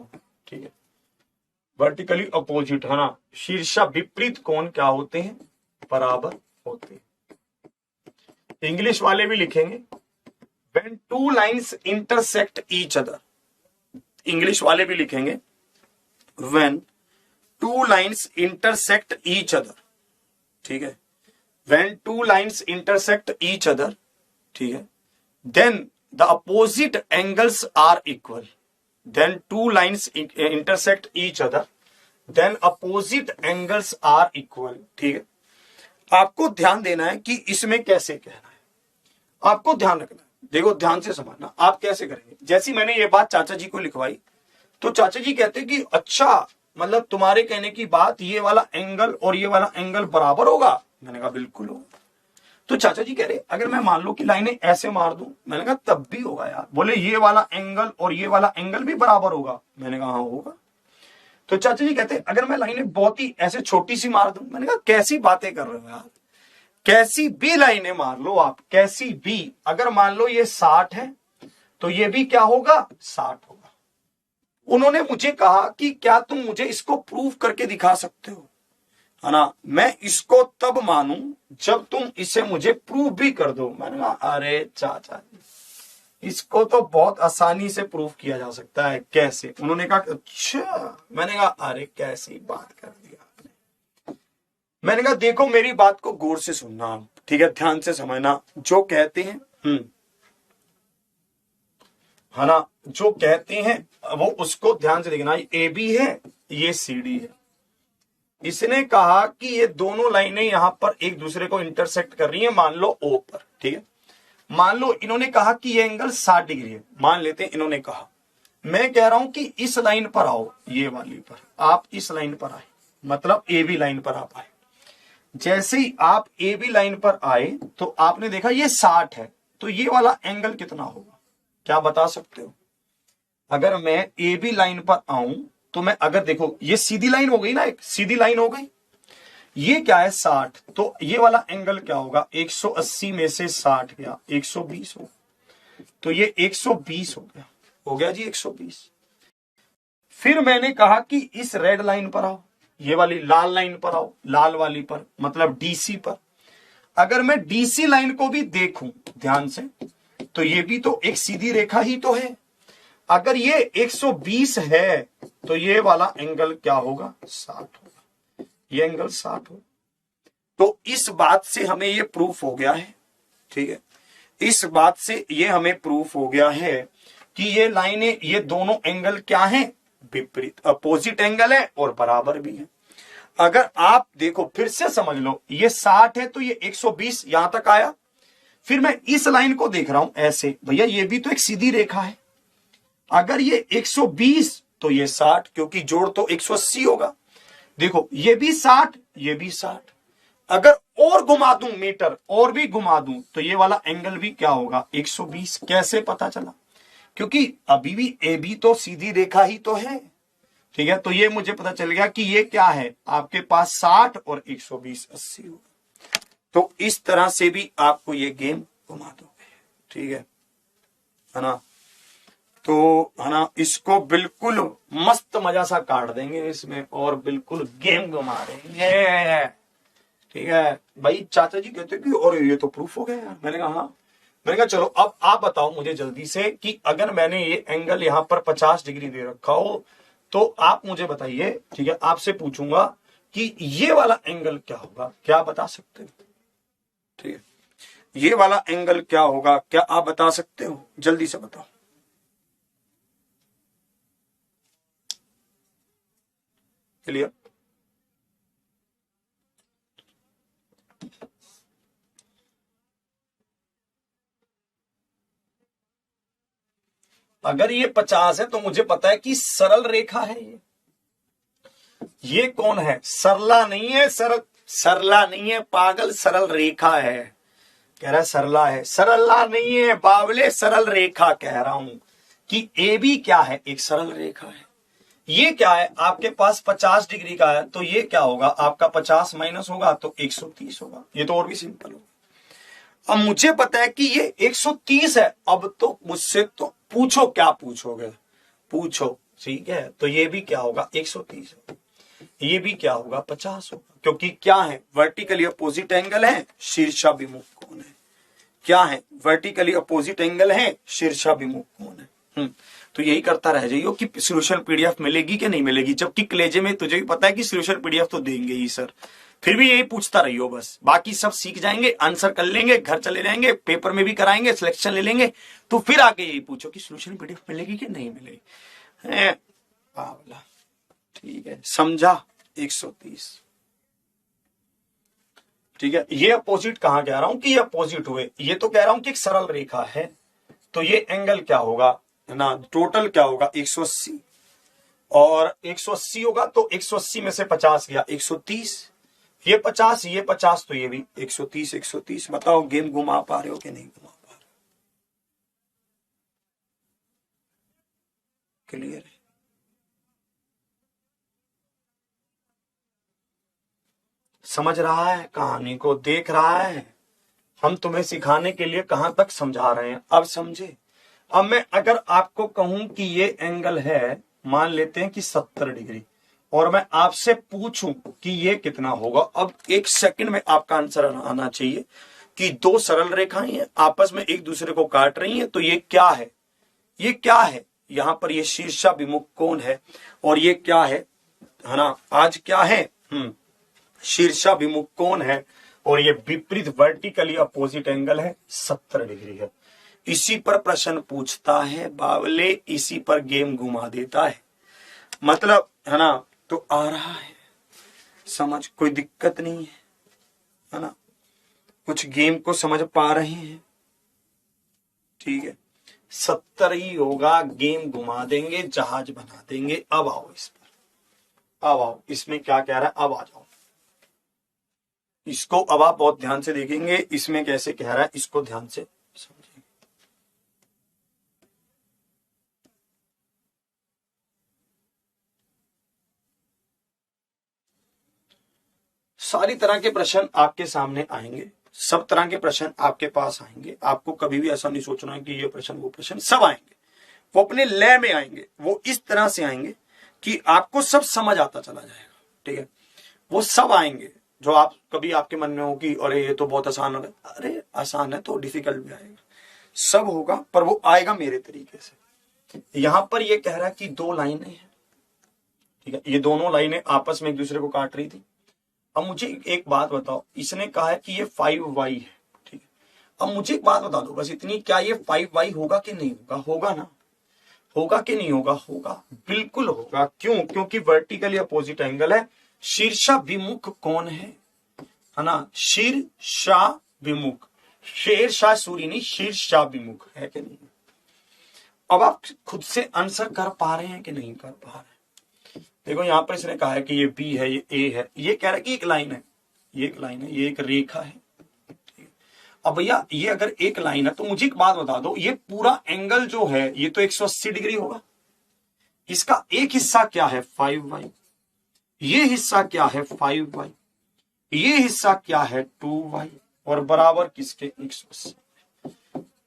ठीक है, वर्टिकली अपोजिट, है ना, शीर्षा विपरीत कोण क्या होते हैं? बराबर होते हैं। इंग्लिश वाले भी लिखेंगे when two lines intersect each other, English वाले भी लिखेंगे when two lines intersect each other, ठीक है, when two lines intersect each other, ठीक है, then the opposite angles are equal, then two lines intersect each other, then opposite angles are equal, ठीक है। आपको ध्यान देना है कि इसमें कैसे कहना है, आपको ध्यान रखना है। देखो ध्यान से समझना, आप कैसे करेंगे। जैसी मैंने ये बात चाचा जी को लिखवाई तो चाचा जी कहते कि अच्छा, मतलब तुम्हारे कहने की बात ये वाला एंगल और ये वाला एंगल बराबर होगा। मैंने कहा बिल्कुल होगा। तो चाचा जी कह रहे अगर मैं मान लो कि लाइनें ऐसे मार दूं, मैंने कहा तब भी होगा यार। बोले ये वाला एंगल और ये वाला एंगल भी बराबर होगा। मैंने कहा हाँ होगा। तो चाचा जी कहते अगर मैं लाइनें बहुत ही ऐसे छोटी सी मार दूं, मैंने कहा कैसी बातें कर रहे हो यार, कैसी भी लाइनें मार लो आप, कैसी भी, अगर मान लो ये 60 है तो ये भी क्या होगा? 60 होगा। उन्होंने मुझे कहा कि क्या तुम मुझे इसको प्रूफ करके दिखा सकते हो, है ना। मैं इसको तब मानूं जब तुम इसे मुझे प्रूफ भी कर दो। मैंने कहा अरे चाचा इसको तो बहुत आसानी से प्रूफ किया जा सकता है। कैसे? उन्होंने कहा अच्छा। मैंने कहा अरे कैसी बात कर दी आपने। मैंने कहा देखो मेरी बात को गौर से सुनना, ठीक है, ध्यान से समझना। जो कहते हैं है ना, जो कहते हैं वो उसको ध्यान से देखना। ए बी है, ये सी डी है। इसने कहा कि ये दोनों लाइनें यहां पर एक दूसरे को इंटरसेक्ट कर रही हैं, मान लो ओ पर, ठीक है। मान लो इन्होंने कहा कि ये एंगल 60 डिग्री है, मान लेते हैं इन्होंने कहा। मैं कह रहा हूं कि इस लाइन पर आओ, ये वाली पर, आप इस लाइन पर आए, मतलब ए बी लाइन पर आप आए। जैसे ही आप ए बी लाइन पर आए तो आपने देखा ये 60 है, तो ये वाला एंगल कितना होगा? क्या बता सकते हो? अगर मैं ए बी लाइन पर आऊं तो मैं, अगर देखो ये सीधी लाइन हो गई ना, एक सीधी लाइन हो गई, ये क्या है 60, तो ये वाला एंगल क्या होगा? 180 में से 60 गया 120 हो, तो ये 120 हो गया जी 120। फिर मैंने कहा कि इस रेड लाइन पर आओ, ये वाली लाल लाइन पर आओ, लाल वाली पर, मतलब डीसी पर। अगर मैं डीसी लाइन को भी देखूं ध्यान से, तो ये भी तो एक सीधी रेखा ही तो है। अगर ये 120 है तो ये वाला एंगल क्या होगा? 60 होगा। ये एंगल 60 होगा। तो इस बात से हमें ये प्रूफ हो गया है, ठीक है, इस बात से ये हमें प्रूफ हो गया है कि ये लाइनें, ये दोनों एंगल क्या हैं? विपरीत, अपोजिट एंगल है और बराबर भी है। अगर आप देखो फिर से समझ लो, ये 60 है तो ये 120 यहां तक आया। फिर मैं इस लाइन को देख रहा हूं ऐसे, भैया ये भी तो एक सीधी रेखा है। अगर ये 120 तो ये 60, क्योंकि जोड़ तो 180 होगा। देखो ये भी 60, ये भी 60। अगर और घुमा दूं मीटर, और भी घुमा दूं, तो ये वाला एंगल भी क्या होगा? 120। कैसे पता चला? क्योंकि अभी भी ए बी तो सीधी रेखा ही तो है, ठीक है। तो ये मुझे पता चल गया कि ये क्या है, आपके पास 60 और 120 80 होगा। तो इस तरह से भी आपको ये गेम घुमा दोगे, ठीक है ना। तो है ना, इसको बिल्कुल मस्त मजा सा काट देंगे इसमें और बिल्कुल गेम घुमा देंगे, ठीक है भाई। चाचा जी कहते कि और ये तो प्रूफ हो गया यार। मैंने कहा हाँ। मैंने कहा चलो अब आप बताओ मुझे जल्दी से कि अगर मैंने ये एंगल यहां पर 50 डिग्री दे रखा हो तो आप मुझे बताइए, ठीक है, आपसे पूछूंगा कि ये वाला एंगल क्या होगा? क्या बता सकते हो? ठीक है, ये वाला एंगल क्या होगा? क्या आप बता सकते हो? जल्दी से बताओ। क्लियर? अगर ये 50 है तो मुझे पता है कि सरल रेखा है ये कौन है? सरला नहीं है, सरला नहीं है पागल, सरल रेखा है। कह रहा है सरला है, सरला नहीं है बावले, सरल रेखा कह रहा हूं कि ए बी क्या है, एक सरल रेखा है। ये क्या है, आपके पास 50 डिग्री का है, तो ये क्या होगा, आपका 50 माइनस होगा तो 130 होगा। ये तो और भी सिंपल होगा। अब मुझे पता है कि ये 130 है, अब तो मुझसे तो पूछो क्या पूछोगे, पूछो, ठीक है। तो ये भी क्या होगा, 130 होगा, ये भी क्या होगा, 50 होगा, क्योंकि क्या है, वर्टिकली अपोजिट एंगल है, शीर्षाभिमुख कोण है। क्या है, वर्टिकली अपोजिट एंगल है, शीर्षाभिमुख कोण है। तो यही करता रह जाइयो कि सॉल्यूशन पीडीएफ मिलेगी कि नहीं मिलेगी, जबकि कलेजे में तुझे भी पता है कि सॉल्यूशन पीडीएफ तो देंगे ही सर, फिर भी यही पूछता रहियो बस। बाकी सब सीख जाएंगे, आंसर कर लेंगे, घर चले जाएंगे, पेपर में भी कराएंगे, सिलेक्शन ले लेंगे, तो फिर आगे यही पूछो कि सॉल्यूशन पीडीएफ मिलेगी कि नहीं मिलेगी। ठीक है, समझा। 130, ठीक है। ये अपोजिट कहां कह रहा हूं कि ये अपोजिट हुए, ये तो कह रहा हूं कि एक सरल रेखा है, तो ये एंगल क्या होगा ना, टोटल क्या होगा 180, और 180 होगा तो 180 में से 50 गया 130, ये 50 ये 50, तो ये भी 130 130। बताओ गेम घुमा पा रहे हो कि नहीं घुमा पा रहे हो, क्लियर है। समझ रहा है, कहानी को देख रहा है, हम तुम्हें सिखाने के लिए कहां तक समझा रहे हैं, अब समझे। अब मैं अगर आपको कहूं कि ये एंगल है, मान लेते हैं कि 70 डिग्री, और मैं आपसे पूछूं कि ये कितना होगा, अब एक सेकंड में आपका आंसर आना चाहिए कि दो सरल रेखाएं हैं, आपस में एक दूसरे को काट रही हैं, तो ये क्या है, ये क्या है, यहां पर ये शीर्षाभिमुख कोण है, और ये क्या है ना, आज क्या है, शीर्षाभिमुख कोण है, और ये विपरीत वर्टिकली अपोजिट एंगल है, 70 डिग्री है। इसी पर प्रश्न पूछता है बावले, इसी पर गेम घुमा देता है, मतलब है ना। तो आ रहा है समझ, कोई दिक्कत नहीं है ना, कुछ गेम को समझ पा रहे हैं, ठीक है। 70 ही होगा, गेम घुमा देंगे, जहाज बना देंगे। अब आओ इस पर, अब आओ, इसमें क्या कह रहा है, अब आ जाओ इसको, अब आप बहुत ध्यान से देखेंगे इसमें कैसे कह रहा है, इसको ध्यान से समझेंगे। सारी तरह के प्रश्न आपके सामने आएंगे, सब तरह के प्रश्न आपके पास आएंगे, आपको कभी भी ऐसा नहीं सोचना है कि ये प्रश्न वो प्रश्न, सब आएंगे, वो अपने लय में आएंगे, वो इस तरह से आएंगे कि आपको सब समझ आता चला जाएगा, ठीक है। वो सब आएंगे जो आप कभी आपके मन में हो कि अरे ये तो बहुत आसान है, अरे आसान है तो डिफिकल्ट भी आएगा, सब होगा, पर वो आएगा मेरे तरीके से। यहां पर ये कह रहा है कि दो लाइनें हैं, ठीक है, ये दोनों लाइनें आपस में एक दूसरे को काट रही थी। अब मुझे एक बात बताओ, इसने कहा है कि ये 5y है, ठीक है। अब मुझे एक बात बता दो बस इतनी, क्या ये 5y होगा कि नहीं होगा, होगा ना, होगा कि नहीं होगा, होगा, बिल्कुल होगा। क्यों, क्योंकि वर्टिकली अपोजिट एंगल है, शीर्षाभिमुख कौन है ना, शीर्षाभिमुख, शेरशाह सूरी नहीं, शीर्षाभिमुख है कि नहीं। अब आप खुद से आंसर कर पा रहे हैं कि नहीं कर पा रहे। देखो यहां पर इसने कहा है कि ये बी है, ये ए है, ये कह रहा है कि एक लाइन है, ये एक लाइन है, ये एक रेखा है। अब भैया ये अगर एक लाइन है तो मुझे एक बात बता दो, ये पूरा एंगल जो है ये तो 180 डिग्री होगा, इसका एक हिस्सा क्या है 5y, ये हिस्सा क्या है 5y, ये हिस्सा क्या है 2y, और बराबर किसके 180।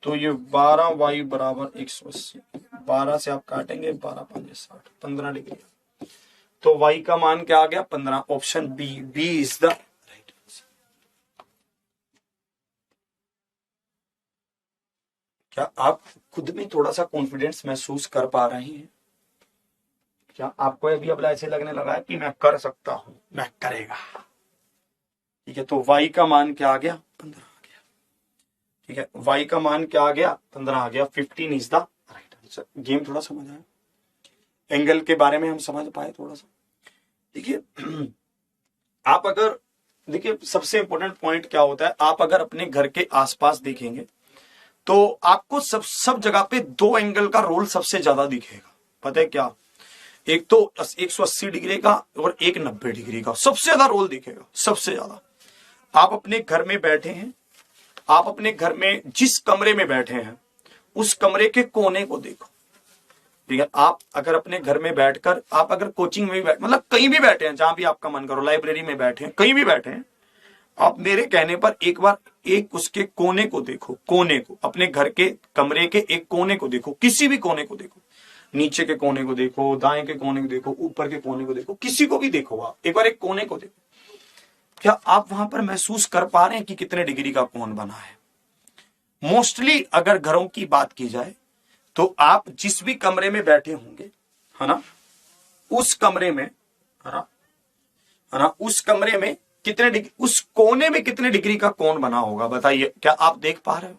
तो ये 12y बराबर 180, 12 से आप काटेंगे, 12 5 60, 15 डिग्री। तो y का मान क्या आ गया 15, option B, B is the right answer. क्या आप खुद में थोड़ा सा कॉन्फिडेंस महसूस कर पा रहे हैं, क्या आपको अभी अब ऐसे लगने लगा है कि मैं कर सकता हूं, मैं करेगा, ठीक है। तो y का मान क्या आ गया 15 आ गया, ठीक है, y का मान क्या आ गया 15 आ गया, 15 is the right answer. Game थोड़ा समझ आया, एंगल के बारे में हम समझ पाए थोड़ा सा। देखिए आप अगर, देखिए सबसे इंपॉर्टेंट पॉइंट क्या होता है, आप अगर अपने घर के आसपास देखेंगे तो आपको सब जगह पे दो एंगल का रोल सबसे ज्यादा दिखेगा। पता है क्या, एक तो 180 डिग्री का और एक 90 डिग्री का सबसे ज्यादा रोल दिखेगा, सबसे ज्यादा। आप अपने घर में बैठे हैं, आप अपने घर में जिस कमरे में बैठे हैं उस कमरे के कोने को देखो। ठीक है, आप अगर अपने घर में बैठकर, आप अगर कोचिंग में भी मतलब कहीं भी बैठे हैं, जहां भी आपका मन करो, लाइब्रेरी में बैठे हैं, कहीं भी बैठे हैं, आप मेरे कहने पर एक बार एक उसके कोने को देखो, कोने को, अपने घर के कमरे के एक कोने को देखो, किसी भी कोने को देखो, नीचे के कोने को देखो, दाएं के कोने को देखो, ऊपर के कोने को देखो, किसी को भी देखो, आप एक बार एक कोने को देखो। क्या आप वहां पर महसूस कर पा रहे हैं कि कितने डिग्री का कोण बना है? मोस्टली अगर घरों की बात की जाए तो आप जिस भी कमरे में बैठे होंगे, है ना, उस कमरे में, है ना, उस कमरे में कितने डिग्री, उस कोने में कितने डिग्री का कोण बना होगा? बताइए, क्या आप देख पा रहे हो?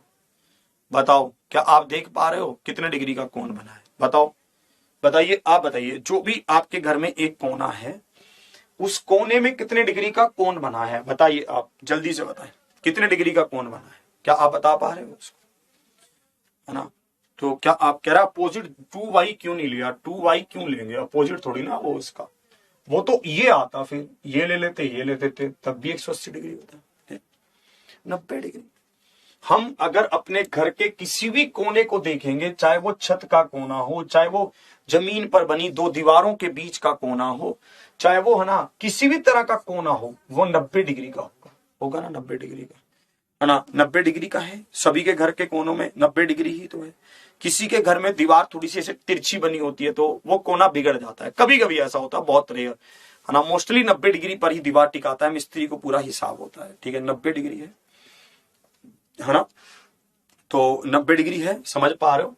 बताओ, क्या आप देख पा रहे हो कितने डिग्री का कोण बना है? बताओ, बताइए, आप बताइए, जो भी आपके घर में एक कोना है, उस कोने में कितने डिग्री का कोण बना है? बताइए, आप जल्दी से बताएं, कितने डिग्री का कोण बना है? क्या आप बता पा रहे हो उसको? है ना, तो क्या आप कह रहे अपोजिट 2y क्यों नहीं लिया? 2y क्यों लेंगे? अपोजिट थोड़ी ना वो उसका, वो तो ये आता, फिर ये ले लेते, ये ले लेते, तब भी 180 डिग्री होता है, 90 डिग्री। हम अगर अपने घर के किसी भी कोने को देखेंगे, चाहे वो छत का कोना हो, चाहे वो जमीन पर बनी दो दीवारों के बीच का कोना हो, चाहे वो, है ना, किसी भी तरह का कोना हो, वो 90 डिग्री का होगा ना, 90 डिग्री का, है ना, 90 डिग्री का है। सभी के घर के कोनों में 90 डिग्री ही तो है। किसी के घर में दीवार थोड़ी सी ऐसे तिरछी बनी होती है तो वो कोना बिगड़ जाता है, कभी कभी ऐसा होता है, बहुत रेयर, है ना। मोस्टली 90 डिग्री पर ही दीवार टिकाता है, मिस्त्री को पूरा हिसाब होता है। ठीक है, 90 डिग्री है ना, तो 90 डिग्री है, समझ पा रहे हो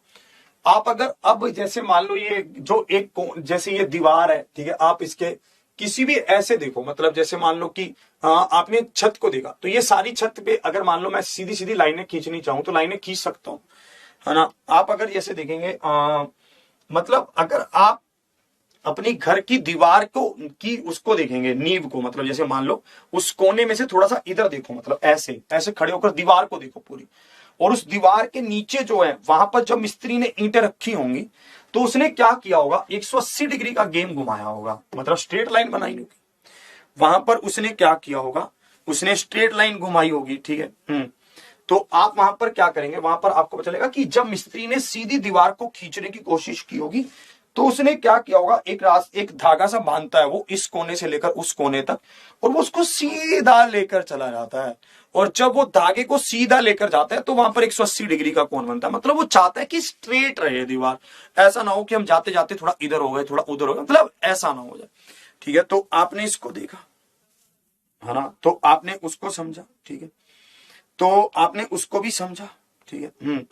आप? अगर अब जैसे मान लो ये जो एक जैसे ये दीवार है, ठीक है, आप इसके किसी भी ऐसे देखो, मतलब जैसे मान लो कि आपने छत को देखा, तो ये सारी छत पे अगर मान लो मैं सीधी सीधी लाइनें खींचनी चाहूं तो लाइनें खींच सकता हूं, है ना। आप अगर जैसे देखेंगे, मतलब अगर आप अपनी घर की दीवार को की उसको देखेंगे, नींव को, मतलब जैसे मान लो उस कोने में से थोड़ा सा इधर देखो, मतलब ऐसे ऐसे खड़े होकर दीवार को देखो पूरी, और उस दीवार के नीचे जो है वहां पर जब मिस्त्री ने ईंटें रखी होंगी तो उसने क्या किया होगा? 180 डिग्री का गेम घुमाया होगा, मतलब स्ट्रेट लाइन बनाई होगी वहां पर। उसने क्या किया होगा? उसने स्ट्रेट लाइन घुमाई होगी, ठीक है। तो आप वहां पर क्या करेंगे? वहां पर आपको पता चलेगा कि जब मिस्त्री ने सीधी दीवार को खींचने की कोशिश की होगी तो उसने क्या किया होगा? एक धागा सा बांधता है वो इस कोने से लेकर उस कोने तक, और वो उसको सीधा लेकर चला जाता है, और जब वो धागे को सीधा लेकर जाता है तो वहां पर 180 डिग्री का कोण बनता है। मतलब वो चाहता है कि स्ट्रेट रहे दीवार, ऐसा ना हो कि हम जाते जाते थोड़ा इधर हो गए, थोड़ा उधर हो गए, मतलब ऐसा ना हो जाए। ठीक है, तो आपने इसको देखा, है ना, तो आपने उसको समझा, ठीक है, तो आपने उसको भी समझा, ठीक है।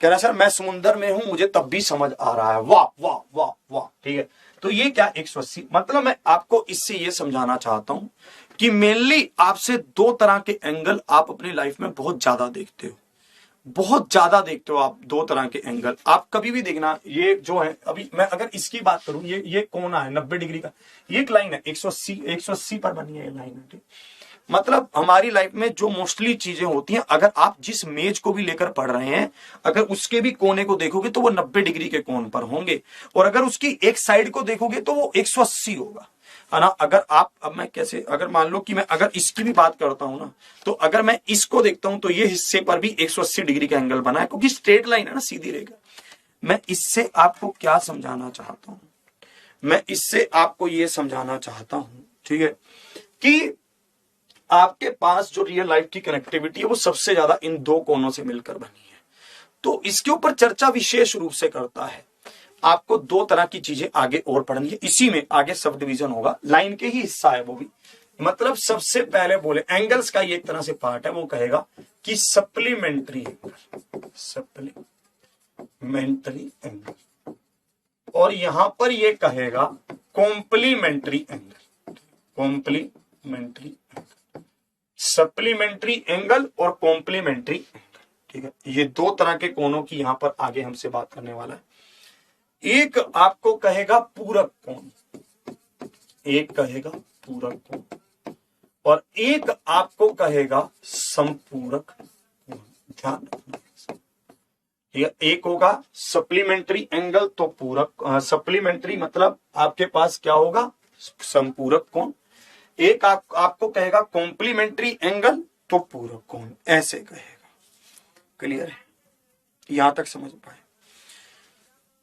कह रहा सर मैं समुंदर में हूं, मुझे तब भी समझ आ रहा है, वाह वाह वाह वाह, ठीक है। तो ये क्या 180, मतलब मैं आपको इससे ये समझाना चाहता हूं कि मेनली आपसे दो तरह के एंगल आप अपनी लाइफ में बहुत ज्यादा देखते हो, बहुत ज्यादा देखते हो आप, दो तरह के एंगल। आप कभी भी देखना, ये जो है, अभी मैं अगर इसकी बात करूं, ये कोना है 90 डिग्री का, ये एक लाइन है 180 पर बनी है ये लाइन है, ठीक। मतलब हमारी लाइफ में जो मोस्टली चीजें होती हैं, अगर आप जिस मेज को भी लेकर पढ़ रहे हैं, अगर उसके भी कोने को देखोगे तो वो 90 डिग्री के कोण पर होंगे, और अगर उसकी एक साइड को देखोगे तो वो 180 होगा, है ना। अगर आप, अब मैं कैसे, अगर मान लो कि मैं अगर इसकी भी बात करता हूं ना, तो अगर मैं इसको देखता हूं तो ये हिस्से पर भी 180 डिग्री का एंगल बना है, क्योंकि स्ट्रेट लाइन है ना, सीधी रेखा। मैं इससे आपको क्या समझाना चाहता हूं? मैं इससे आपको ये समझाना चाहता हूं, ठीक है, कि आपके पास जो रियल लाइफ की कनेक्टिविटी है वो सबसे ज्यादा इन दो कोनों से मिलकर बनी है। तो इसके ऊपर चर्चा विशेष रूप से करता है। आपको दो तरह की चीजें आगे और पढ़नी है, इसी में आगे सब डिवीजन होगा, लाइन के ही हिस्सा है वो भी। मतलब सबसे पहले बोले एंगल्स का ये एक तरह से पार्ट है, वो कहेगा कि सप्लीमेंट्री एंगल, सप्लीमेंट्री एंगल, और यहां पर ये कहेगा complementary angle, complementary angle, supplementary angle और कॉम्प्लीमेंट्री एंगल, ठीक है। ये दो तरह के कोणों की यहां पर आगे हमसे बात करने वाला है। एक आपको कहेगा पूरक कोण, एक कहेगा पूरक कोण, और एक आपको कहेगा संपूरक कोण। ध्यान रखना, एक होगा सप्लीमेंट्री एंगल तो पूरक, सप्लीमेंट्री मतलब आपके पास क्या होगा? संपूरक कोण। एक आपको कहेगा कॉम्प्लीमेंट्री एंगल तो पूरक कोण, ऐसे कहेगा, क्लियर है? यहां तक समझ पाए?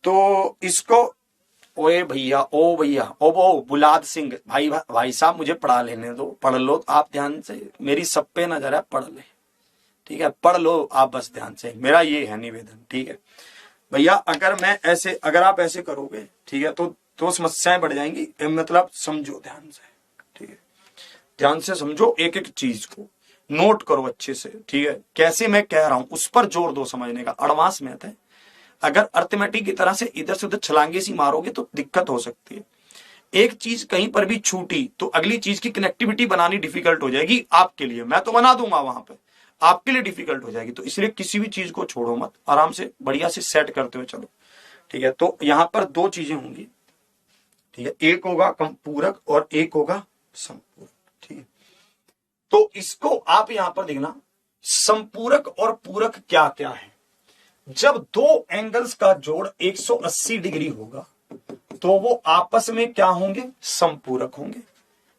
तो इसको ओए भैया, ओ भैया, ओ वो बुलाद सिंह भाई, भाई साहब मुझे पढ़ा लेने दो, पढ़ लो आप ध्यान से, मेरी सब पे नजर है, पढ़ ले, ठीक है, पढ़ लो आप बस ध्यान से, मेरा ये है निवेदन, ठीक है भैया। अगर आप ऐसे करोगे, ठीक है, तो समस्याएं बढ़ जाएंगी, मतलब समझो ध्यान से, ठीक है, ध्यान से समझो, एक एक चीज को नोट करो अच्छे से, ठीक है, कैसे मैं कह रहा हूं उस पर जोर दो, समझने का एडवांस मैथ है। अगर अर्थमेटिक की तरह से इधर से उधर छलांगे सी मारोगे तो दिक्कत हो सकती है। एक चीज कहीं पर भी छूटी तो अगली चीज की कनेक्टिविटी बनानी डिफिकल्ट हो जाएगी आपके लिए, मैं तो बना दूंगा वहां पे, आपके लिए डिफिकल्ट हो जाएगी। तो इसलिए किसी भी चीज को छोड़ो मत, आराम से बढ़िया से सेट करते हुए चलो, ठीक है। तो यहां पर दो चीजें होंगी, ठीक है, एक होगा पूरक और एक होगा संपूरक, ठीक है। तो इसको आप यहां पर देखना, संपूरक और पूरक क्या क्या है। जब दो एंगल्स का जोड़ 180 डिग्री होगा तो वो आपस में क्या होंगे, संपूरक होंगे।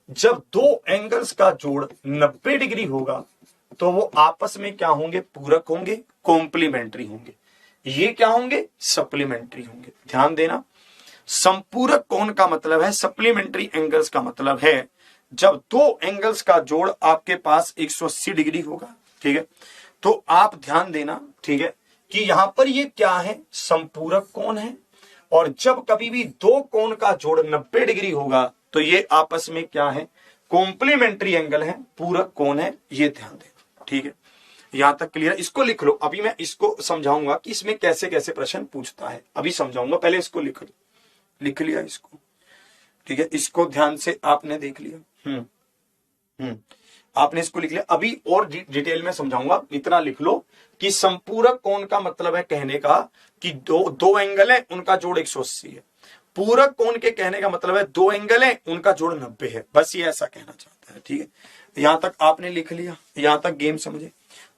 जब दो एंगल्स का जोड़ 90 डिग्री होगा तो वो आपस में क्या होंगे, पूरक होंगे, कॉम्प्लीमेंट्री होंगे। ये क्या होंगे, सप्लीमेंट्री होंगे। ध्यान देना, संपूरक कोण का मतलब है, सप्लीमेंट्री एंगल्स का मतलब है जब दो एंगल्स का जोड़ आपके पास 180 डिग्री होगा, ठीक है। तो आप ध्यान देना, ठीक है, कि यहां पर ये क्या है, संपूरक कोण है। और जब कभी भी दो कोण का जोड़ 90 डिग्री होगा तो ये आपस में क्या है, कॉम्प्लीमेंट्री एंगल है, पूरक कोण है, ये ध्यान देना, ठीक है। यहां तक क्लियर? इसको लिख लो, अभी मैं इसको समझाऊंगा कि इसमें कैसे कैसे प्रश्न पूछता है, अभी समझाऊंगा, पहले इसको लिख लिया इसको, ठीक है, इसको ध्यान से आपने देख लिया, आपने इसको लिख लिया। अभी और डिटेल में समझाऊंगा, इतना लिख लो कि संपूरक कोण का मतलब है कहने का कि दो एंगल है, उनका जोड़ 180 है। पूरक कोण के कहने का मतलब है दो एंगल है, उनका जोड़ 90 है, बस ये ऐसा कहना चाहता है, ठीक है। यहां तक आपने लिख लिया, यहां तक गेम समझे।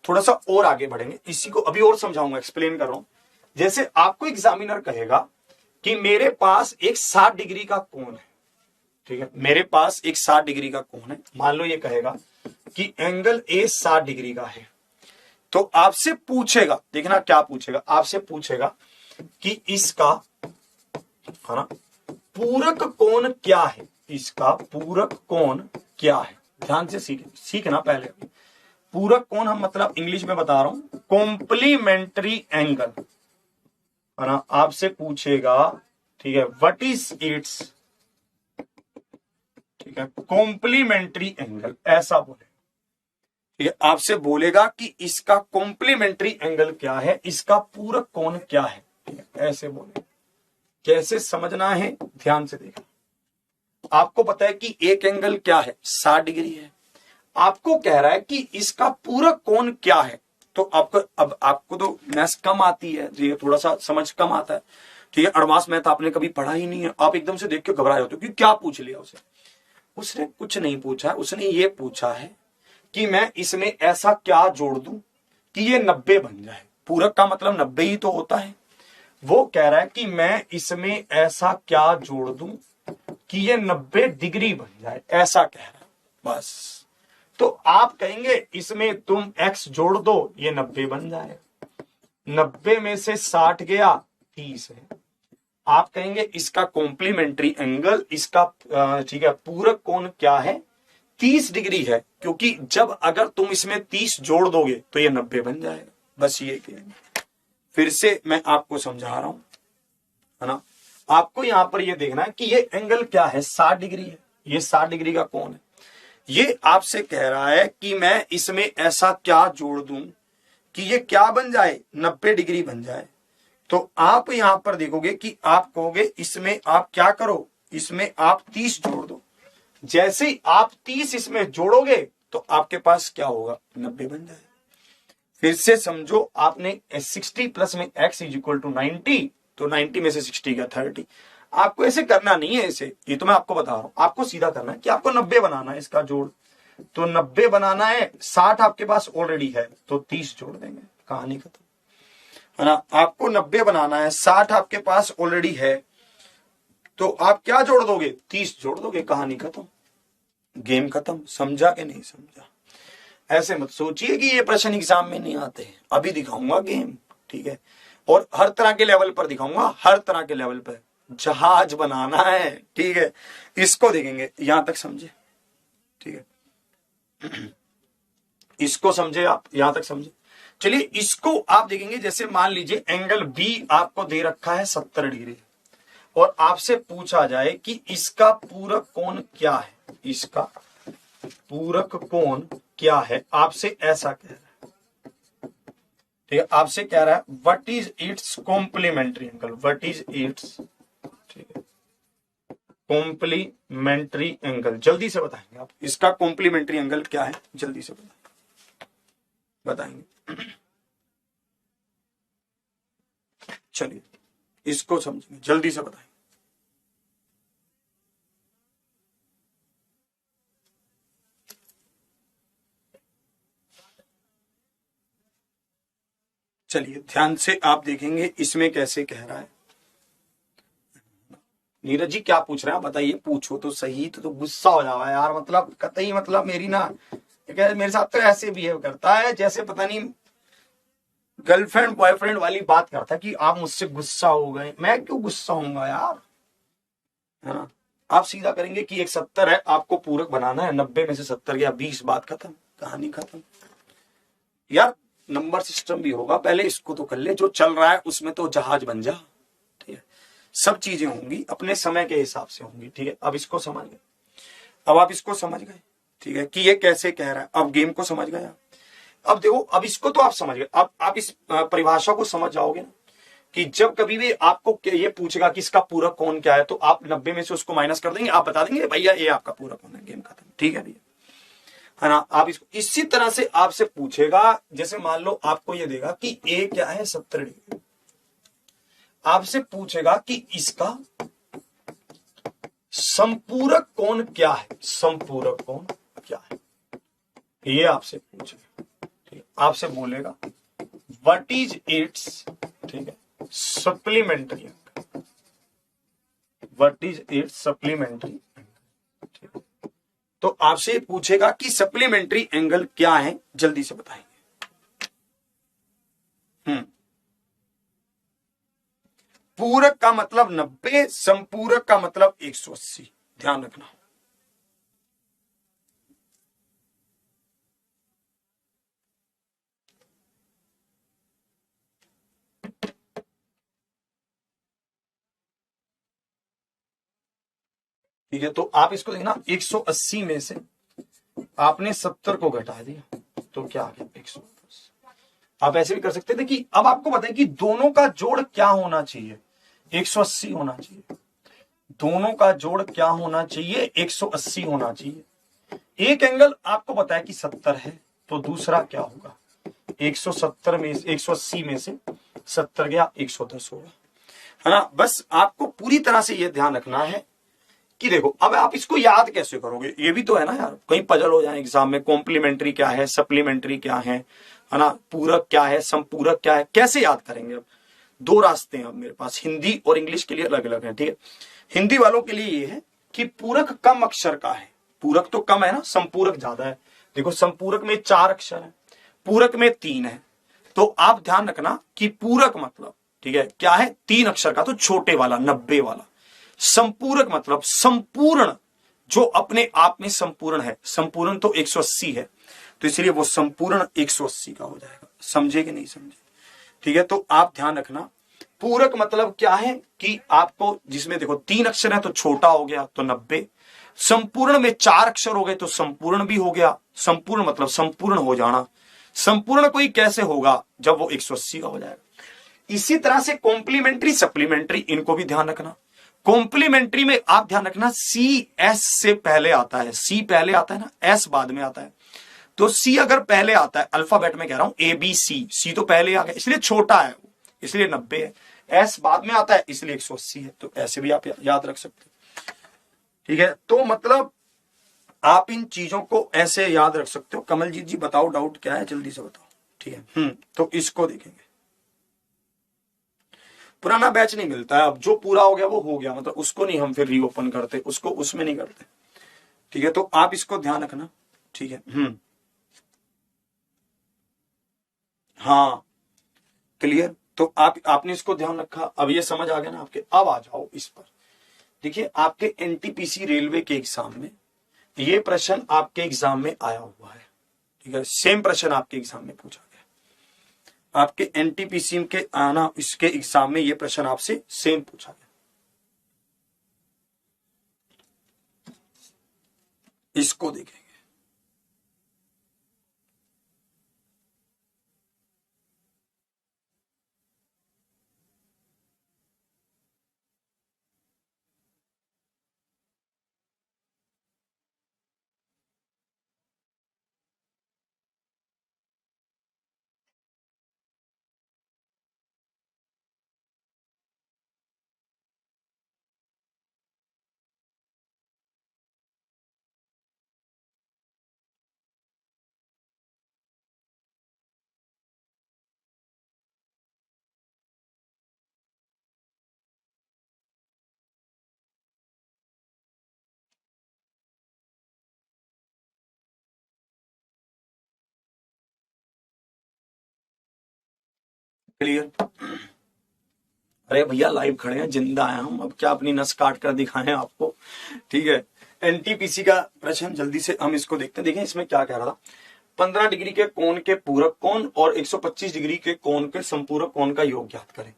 थोड़ा सा और आगे बढ़ेंगे, इसी को अभी और समझाऊंगा, एक्सप्लेन कर रहा हूं। जैसे आपको एग्जामिनर कहेगा कि मेरे पास एक 60 डिग्री का कोण है, ठीक है, मेरे पास एक 60 डिग्री का कोण है, मान लो ये कहेगा कि एंगल ए 60 डिग्री का है। तो आपसे पूछेगा, देखना क्या पूछेगा, आपसे पूछेगा कि इसका, है ना, पूरक कोण क्या है, इसका पूरक कोण क्या है। ध्यान से सीखना पहले। पूरक कोण हम मतलब इंग्लिश में बता रहा हूं, कॉम्प्लीमेंट्री एंगल, है ना, आपसे पूछेगा, ठीक है, व्हाट इज इट्स, ठीक है, कॉम्प्लीमेंट्री एंगल, ऐसा बोले, ठीक है, आपसे बोलेगा कि इसका कॉम्प्लीमेंट्री एंगल क्या है, इसका पूरक कोण क्या है, ठीक है, ऐसे बोले। कैसे समझना है, ध्यान से देखना। आपको पता है कि एक एंगल क्या है, 60 डिग्री है, आपको कह रहा है कि इसका पूरक कोण क्या है। तो आपको तो मैथ्स कम आती है, ये थोड़ा सा समझ कम आता है, ठीक है, एडवांस मैथ आपने कभी पढ़ा ही नहीं है, आप एकदम से देख के घबराए होते हो कि क्या पूछ लिया उसने कुछ नहीं पूछा, उसने ये पूछा है कि मैं इसमें ऐसा क्या जोड़ दूं कि ये 90 बन जाए। पूरक का मतलब 90 ही तो होता है। वो कह रहा है कि मैं इसमें ऐसा क्या जोड़ दूं कि ये 90 डिग्री बन जाए, ऐसा कह रहा है, बस। तो आप कहेंगे इसमें तुम x जोड़ दो, ये 90 बन जाए। 90 में से 60 गया, 30 है। आप कहेंगे इसका कॉम्प्लीमेंट्री एंगल, इसका ठीक है, पूरक कोण क्या है, 30 डिग्री है, क्योंकि जब अगर तुम इसमें 30 जोड़ दोगे तो ये 90 बन जाएगा, बस ये कहेंगे। फिर से मैं आपको समझा रहा हूं, है ना, आपको यहां पर ये देखना है कि ये एंगल क्या है, 60 डिग्री है, ये 60 डिग्री का कोण है। ये आपसे कह रहा है कि मैं इसमें ऐसा क्या जोड़ दूं कि ये क्या बन जाए, 90 डिग्री बन जाए। तो आप यहां पर देखोगे कि आप कहोगे इसमें आप क्या करो, इसमें आप 30 जोड़ दो। जैसे ही आप 30 इसमें जोड़ोगे तो आपके पास क्या होगा, 90 बन जाए। फिर से समझो, आपने 60 प्लस में x इज इक्वल टू 90, तो 90 में से 60 का 30। आपको ऐसे करना नहीं है, ऐसे, ये तो मैं आपको बता रहा हूं, आपको सीधा करना है कि आपको 90 बनाना है इसका जोड़। तो 90 बनाना है, 60 आपके पास ऑलरेडी है तो 30 जोड़ देंगे, कहानी खत्म, है ना। आपको 90 बनाना है, 60 आपके पास ऑलरेडी है, तो आप क्या जोड़ दोगे, 30 जोड़ दोगे, कहानी खत्म, गेम खत्म। समझा कि नहीं समझा? ऐसे मत सोचिए कि ये प्रश्न एग्जाम में नहीं आते हैं, अभी दिखाऊंगा गेम, ठीक है, और हर तरह के लेवल पर दिखाऊंगा, हर तरह के लेवल पर जहाज बनाना है, ठीक है, इसको देखेंगे। यहां तक समझे, ठीक है, इसको समझे आप, यहां तक समझे। चलिए इसको आप देखेंगे, जैसे मान लीजिए एंगल बी आपको दे रखा है 70 डिग्री और आपसे पूछा जाए कि इसका पूरक कोण क्या है, इसका पूरक कोण क्या है, आपसे ऐसा कह रहा है, ठीक है, आपसे कह रहा है what is its complementary angle, what is its, ठीक है, कॉम्प्लीमेंट्री एंगल। जल्दी से बताएंगे आप, इसका कॉम्प्लीमेंट्री एंगल क्या है, जल्दी से बताएंगे। चलिए इसको समझेंगे, जल्दी से बताएंगे। चलिए ध्यान से आप देखेंगे इसमें कैसे कह रहा है। नीरज जी क्या पूछ रहे हैं बताइए, पूछो तो सही, तो गुस्सा हो जावा यार, मतलब कतई, मतलब मेरी ना, मेरे साथ तो ऐसे बिहेव करता है जैसे पता नहीं गर्लफ्रेंड बॉयफ्रेंड वाली बात करता है कि आप मुझसे गुस्सा हो गए। मैं क्यों गुस्सा होऊंगा यार, है ना। आप सीधा करेंगे कि एक 70 है, आपको पूरक बनाना है, 90 में से 70 गया, 20, बात खत्म, कहानी खत्म। यार नंबर सिस्टम भी होगा, पहले इसको तो कर ले, जो चल रहा है उसमें तो जहाज बन जा, ठीक है, सब चीजें होंगी अपने समय के हिसाब से होंगी, ठीक है। अब इसको समझ गए, अब आप इसको समझ गए, ठीक है, कि ये कैसे कह रहा है, अब गेम को समझ गए। अब देखो, अब इसको तो आप समझ गए, अब आप इस परिभाषा को समझ जाओगे ना, कि जब कभी भी आपको ये पूछेगा कि इसका पूरक कोण क्या है, तो आप 90 में से उसको माइनस कर देंगे, आप बता देंगे भैया ये आपका पूरक कोण है, गेम खत्म, ठीक है भैया, है ना। आप इसको इसी तरह से आपसे पूछेगा, जैसे मान लो आपको ये देगा कि ए क्या है 70 डिग्री, आपसे पूछेगा कि इसका संपूरक कोण क्या है, संपूरक कोण क्या है, ये आपसे पूछेगा, ठीक है, आपसे बोलेगा व्हाट इज इट्स, ठीक है, supplementary angle, what is it's supplementary angle, ठीक है। तो आपसे पूछेगा कि सप्लीमेंट्री एंगल क्या है, जल्दी से बताएंगे। पूरक का मतलब 90, संपूरक का मतलब 180, ध्यान रखना। ठीक है, तो आप इसको देखना, 180 में से आपने 70 को घटा दिया तो क्या आ गया 110। आप ऐसे भी कर सकते थे कि अब आपको बताएं कि दोनों का जोड़ क्या होना चाहिए, 180 होना चाहिए, दोनों का जोड़ क्या होना चाहिए, 180 होना चाहिए। एक एंगल आपको बताया कि 70 है, तो दूसरा क्या होगा, 170 में 180 में से 70 गया 110 होगा, है ना। बस आपको पूरी तरह से यह ध्यान रखना है कि देखो, अब आप इसको याद कैसे करोगे, ये भी तो है ना यार, कहीं पजल हो जाए एग्जाम में, कॉम्प्लीमेंट्री क्या है, सप्लीमेंट्री क्या है ना, पूरक क्या है, संपूरक क्या है, कैसे याद करेंगे। अब दो रास्ते हैं अब मेरे पास, हिंदी और इंग्लिश के लिए अलग अलग है, ठीक है। हिंदी वालों के लिए ये है कि पूरक कम अक्षर का है, पूरक तो कम है ना, संपूरक ज्यादा है। देखो संपूरक में 4 अक्षर है, पूरक में 3 है, तो आप ध्यान रखना कि पूरक मतलब, ठीक है, क्या है, 3 अक्षर का, तो छोटे वाला 90 वाला। संपूरक मतलब संपूर्ण, जो अपने आप में संपूर्ण है, संपूर्ण तो 180 है, तो इसलिए वो संपूर्ण 180 का हो जाएगा। समझे कि नहीं समझे, ठीक है। तो आप ध्यान रखना, पूरक मतलब क्या है कि आपको, जिसमें देखो 3 अक्षर है तो छोटा हो गया तो 90, संपूर्ण में 4 अक्षर हो गए तो संपूर्ण भी हो गया, संपूर्ण मतलब संपूर्ण हो जाना। संपूर्ण कोई कैसे होगा, जब वो 180 का हो जाएगा। इसी तरह से कॉम्प्लीमेंट्री सप्लीमेंट्री, इनको भी ध्यान रखना। कॉम्प्लीमेंट्री में आप ध्यान रखना, सी एस से पहले आता है, सी पहले आता है ना, एस बाद में आता है। तो सी अगर पहले आता है, अल्फाबेट में कह रहा हूं, ए बी सी, सी तो पहले आ गया इसलिए छोटा है, इसलिए 90 है, एस बाद में आता है इसलिए 180 है, तो ऐसे भी आप याद रख सकते हो, ठीक है। तो मतलब आप इन चीजों को ऐसे याद रख सकते हो। कमलजीत जी बताओ डाउट क्या है, जल्दी से बताओ, ठीक है। तो इसको देखेंगे, पुराना बैच नहीं मिलता है, अब जो पूरा हो गया वो हो गया, मतलब उसको नहीं हम फिर रीओपन करते, उसको उसमें नहीं करते, ठीक है। तो आप इसको ध्यान रखना, ठीक है। हाँ क्लियर। तो आपने इसको ध्यान रखा, अब ये समझ आ गया ना आपके। अब आ जाओ इस पर। देखिए आपके एनटीपीसी रेलवे के एग्जाम में ये प्रश्न आपके एग्जाम में आया हुआ है, ठीक है। सेम प्रश्न आपके एग्जाम में पूछा गया, आपके एनटीपीसी के आना इसके एग्जाम में ये प्रश्न आपसे सेम पूछा गया। इसको देखेंगे। क्लियर। अरे भैया लाइव खड़े हैं, जिंदा हैं हम, अब क्या अपनी नस काट कर दिखाएं आपको, ठीक है। एनटीपीसी का प्रश्न जल्दी से हम इसको देखते हैं। देखें इसमें क्या कह रहा था, 15 डिग्री के कोण के पूरक कोण और 125 डिग्री के कोण के संपूरक कोण का योग ज्ञात करें।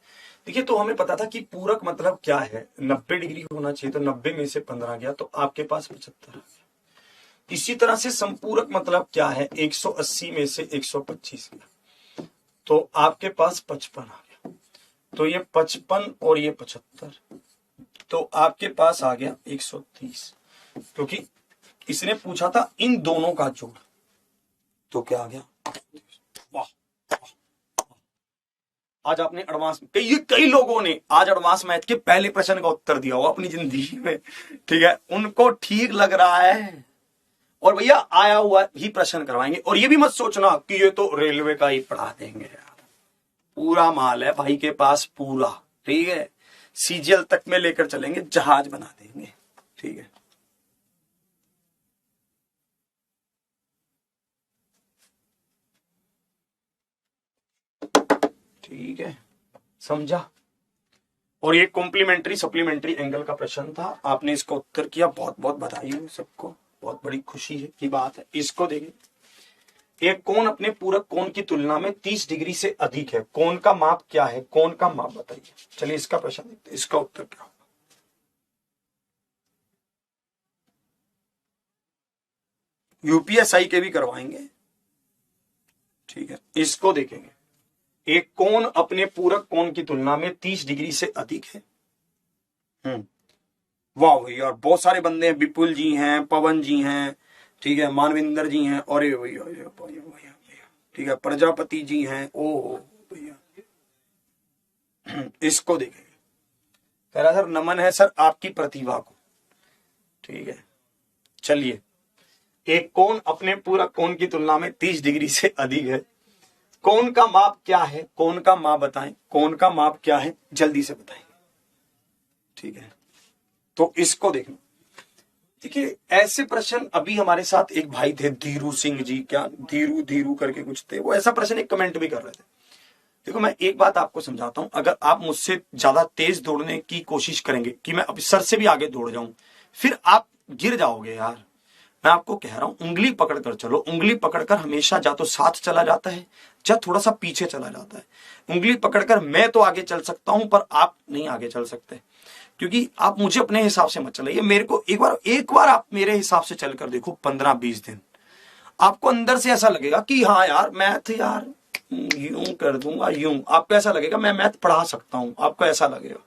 देखिए तो हमें पता था कि पूरक मतलब क्या है, 90 डिग्री होना चाहिए, तो 90 में से 15 गया तो आपके पास 75 आ गया। इसी तरह से संपूरक मतलब क्या है, 180 में से 125 गया तो आपके पास 55 आ गया। तो ये 55 और ये 75, तो आपके पास आ गया 130, क्योंकि इसने पूछा था इन दोनों का जोड़, तो क्या आ गया। वाह, आज आपने एडवांस कई लोगों ने आज एडवांस मैथ के पहले प्रश्न का उत्तर दिया हो अपनी जिंदगी में, ठीक है। उनको ठीक लग रहा है, और भैया आया हुआ ही प्रश्न करवाएंगे। और ये भी मत सोचना कि ये तो रेलवे का ही पढ़ा देंगे यार, पूरा माल है भाई के पास पूरा, ठीक है। सीजीएल तक में लेकर चलेंगे, जहाज बना देंगे, ठीक है। ठीक है, समझा। और ये कॉम्प्लीमेंट्री सप्लीमेंट्री एंगल का प्रश्न था, आपने इसका उत्तर किया, बहुत बहुत बधाई है सबको, बहुत बड़ी खुशी है की बात है। इसको देखिए, एक कोण अपने पूरक कोण की तुलना में 30 डिग्री से अधिक है, कोण का माप क्या है, कोण का माप बताइए। चलिए इसका प्रश्न देखते हैं, इसका उत्तर क्या होगा। यूपीएसआई के भी करवाएंगे, ठीक है। इसको देखेंगे, एक कोण अपने पूरक कोण की तुलना में 30 डिग्री से अधिक है। वाह भैया, बहुत सारे बंदे हैं, विपुल जी हैं, पवन जी हैं, ठीक है, मानविंदर जी हैं, और भैया ठीक है, प्रजापति जी हैं, ओ भैया। इसको देखेंगे, कह रहा सर नमन है सर आपकी प्रतिभा को, ठीक है। चलिए, एक कोण अपने पूरक कोण की तुलना में 30 डिग्री से अधिक है, कोण का माप क्या है, कोण का माप बताएं, कोण का माप क्या है, जल्दी से बताएं, ठीक है। तो इसको देखना, देखिए ऐसे प्रश्न अभी हमारे साथ एक भाई थे धीरू सिंह जी, क्या धीरू धीरू करके कुछ थे, वो ऐसा प्रश्न एक कमेंट भी कर रहे थे। देखो मैं एक बात आपको समझाता हूं, अगर आप मुझसे ज्यादा तेज दौड़ने की कोशिश करेंगे कि मैं अभी सर से भी आगे दौड़ जाऊं, फिर आप गिर जाओगे यार। मैं आपको कह रहा हूं उंगली पकड़कर चलो, उंगली पकड़कर हमेशा या तो साथ चला जाता है या थोड़ा सा पीछे चला जाता है। उंगली पकड़कर मैं तो आगे चल सकता हूं, पर आप नहीं आगे चल सकते, क्योंकि आप मुझे अपने हिसाब से मत चलाइए, मेरे को एक बार आप मेरे हिसाब से चलकर देखो 15-20 दिन, आपको अंदर से ऐसा लगेगा कि हाँ यार मैथ यार यूं कर दूंगा, यूं आपको ऐसा लगेगा मैं मैथ पढ़ा सकता हूं, आपको ऐसा लगेगा,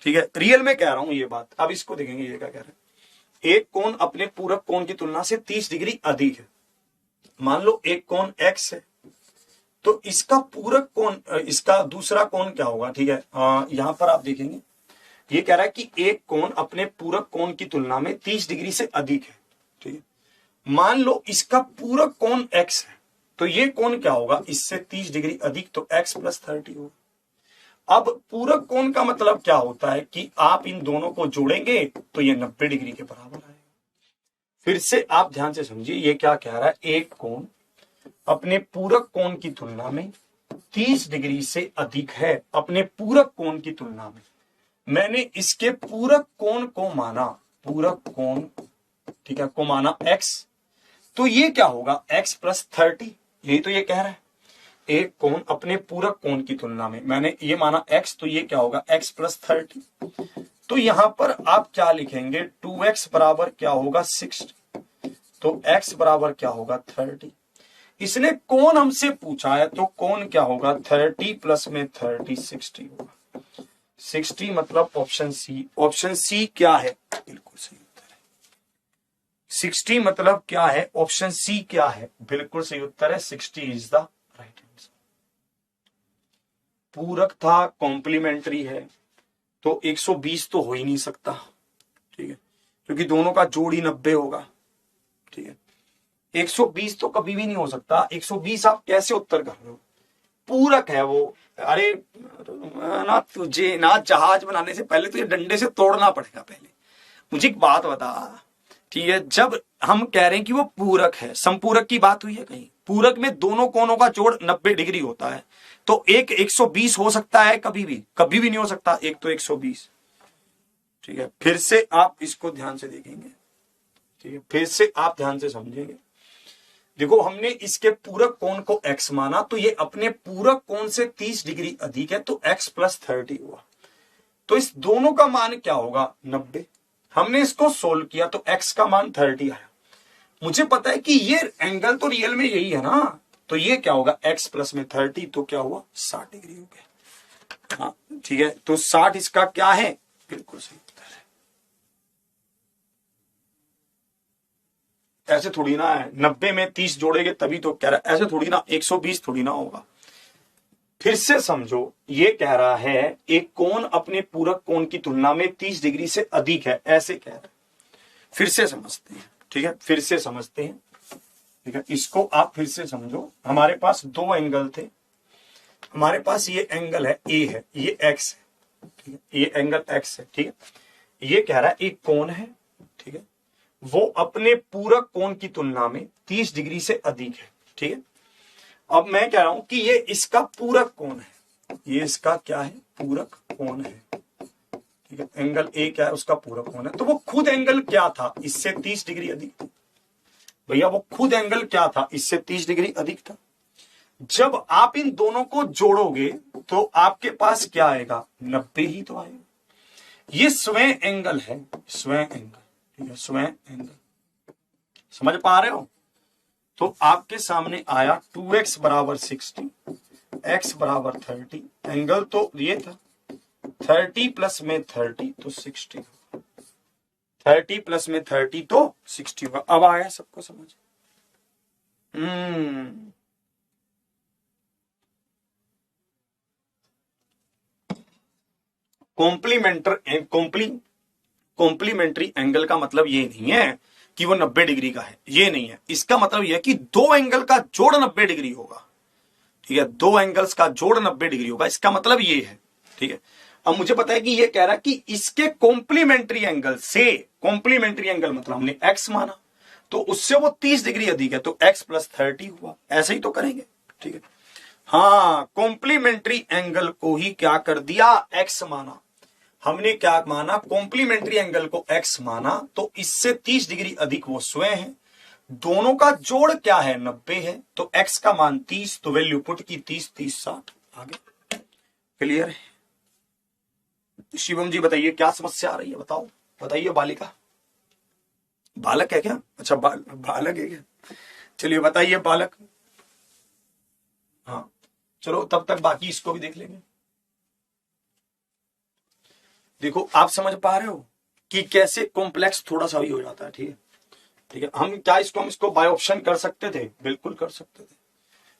ठीक है। रियल में कह रहा हूं ये बात। अब इसको देखेंगे, ये क्या कह रहे हैं, एक कोण अपने पूरक कोण की तुलना से 30 डिग्री अधिक है। मान लो एक कोण x है, तो इसका पूरक कोण, इसका दूसरा कोण क्या होगा, ठीक है। यहां पर आप देखेंगे, ये कह रहा है कि एक कोण अपने पूरक कोण की तुलना में 30 डिग्री से अधिक है, ठीक है। मान लो इसका पूरक कोण x है, तो ये कोण क्या होगा, इससे 30 डिग्री अधिक, तो x + 30 होगा। अब पूरक कोण का मतलब क्या होता है कि आप इन दोनों को जोड़ेंगे तो ये 90 डिग्री के बराबर आएगा। फिर से आप ध्यान से समझिए, ये क्या कह रहा है, एक कोण अपने पूरक कोण की तुलना में 30 डिग्री से अधिक है, अपने पूरक कोण की तुलना में। मैंने इसके पूरक कोण को माना, पूरक कोण, ठीक है, को माना x, तो ये क्या होगा x प्लस 30, यही तो ये कह रहा है। एक कोण अपने पूरक कोण की तुलना में, मैंने ये माना x, तो ये क्या होगा x प्लस 30। तो यहां पर आप क्या लिखेंगे, 2x बराबर क्या होगा 60, तो x बराबर क्या होगा 30। इसने कोण हमसे पूछा है, तो कोण क्या होगा 30 प्लस में 30 60 होगा। 60 मतलब ऑप्शन सी, ऑप्शन सी क्या है, बिल्कुल सही उत्तर है। 60 मतलब क्या है, ऑप्शन सी क्या है, बिल्कुल सही उत्तर है, 60 इज द राइट आंसर। पूरक था, कॉम्प्लीमेंट्री है, तो 120 तो हो ही नहीं सकता, ठीक है, क्योंकि दोनों का जोड़ ही 90 होगा, ठीक है। 120 तो कभी भी नहीं हो सकता। 120 आप कैसे उत्तर कर रहे हो, पूरक है वो। अरे ना, तुझे ना जहाज बनाने से पहले तो ये डंडे से तोड़ना पड़ेगा पहले। मुझे एक बात बता, ठीक है, जब हम कह रहे हैं कि वो पूरक है, संपूरक की बात हुई है कहीं? पूरक में दोनों कोनों का जोड़ 90 डिग्री होता है, तो एक 120 हो सकता है? कभी भी नहीं हो सकता, एक तो 120, ठीक है। फिर से आप इसको ध्यान से देखेंगे, ठीक है, फिर से आप ध्यान से समझेंगे। देखो, हमने इसके पूरक कोण को x माना, तो ये अपने पूरक कोण से 30 डिग्री अधिक है, तो x प्लस 30 हुआ। तो इस दोनों का मान क्या होगा 90। हमने इसको सोल्व किया तो x का मान 30 आया। मुझे पता है कि ये एंगल तो रियल में यही है ना, तो ये क्या होगा x प्लस में 30, तो क्या हुआ 60 डिग्री हो गया। हाँ ठीक है, तो 60 इसका क्या है, बिल्कुल सही उत्तर है। ऐसे थोड़ी ना है 90 में 30 जोड़ेंगे तभी तो कह रहा है, ऐसे थोड़ी ना 120 थोड़ी ना होगा। फिर से समझो, ये कह रहा है एक कोण अपने पूरक कोण की तुलना में 30 डिग्री से अधिक है, ऐसे कह रहा है। फिर से समझते हैं, ठीक है, फिर से समझते हैं, ठीक है, इसको आप फिर से समझो। हमारे पास दो एंगल थे, हमारे पास ये एंगल है ए है, ये एक्स है, ठीक है, ये एंगल एक्स है, ठीक है। ये कह रहा है एक कोण है, ठीक है, वो अपने पूरक कोण की तुलना में 30 डिग्री से अधिक है, ठीक है। अब मैं कह रहा हूं कि ये इसका पूरक कोण है, ये इसका क्या है, पूरक कोण है, ठीक है। एंगल ए क्या है, उसका पूरक कोण है, तो वो खुद एंगल क्या था, इससे 30 डिग्री अधिक। भैया वो खुद एंगल क्या था, इससे 30 डिग्री अधिक था। जब आप इन दोनों को जोड़ोगे तो आपके पास क्या आएगा, 90 ही तो आएगा। ये स्वयं एंगल है, स्वयं एंगल, ठीक है, स्वयं एंगल, समझ पा रहे हो? तो आपके सामने आया 2x बराबर 60, x बराबर 30, एंगल तो ये था 30 प्लस में 30 तो 60, 30 प्लस में 30 तो 60 होगा। अब आया सबको समझ? कॉम्प्लीमेंट्री एंगल का मतलब ये नहीं है कि वो 90 डिग्री का है, ये नहीं है। इसका मतलब ये है कि दो एंगल का जोड़ 90 डिग्री होगा, ठीक है, दो एंगल्स का जोड़ 90 डिग्री होगा, इसका मतलब ये है, ठीक है। अब मुझे पता है कि ये कह रहा है कि इसके कॉम्प्लीमेंट्री एंगल से, कॉम्प्लीमेंट्री एंगल मतलब हमने x माना, तो उससे वो 30 डिग्री अधिक है, तो x प्लस 30 हुआ। ऐसे ही तो करेंगे, ठीक है। हाँ, कॉम्प्लीमेंट्री एंगल को ही क्या कर दिया, x माना। हमने क्या माना, कॉम्प्लीमेंट्री एंगल को x माना, तो इससे 30 डिग्री अधिक वो स्वयं है। दोनों का जोड़ क्या है, 90 है, तो x का मान 30, तो वैल्यू पुट की 30 30 60। आगे क्लियर है? शिवम जी बताइए क्या समस्या आ रही है, बताओ, बताइए। बालिका, बालक है क्या? अच्छा बालक है क्या? चलिए बताइए बालक। हाँ चलो, तब तक बाकी इसको भी देख लेंगे। देखो, आप समझ पा रहे हो कि कैसे कॉम्प्लेक्स थोड़ा सा भी हो जाता है, ठीक है, ठीक है। हम इसको बाय ऑप्शन कर सकते थे, बिल्कुल कर सकते थे।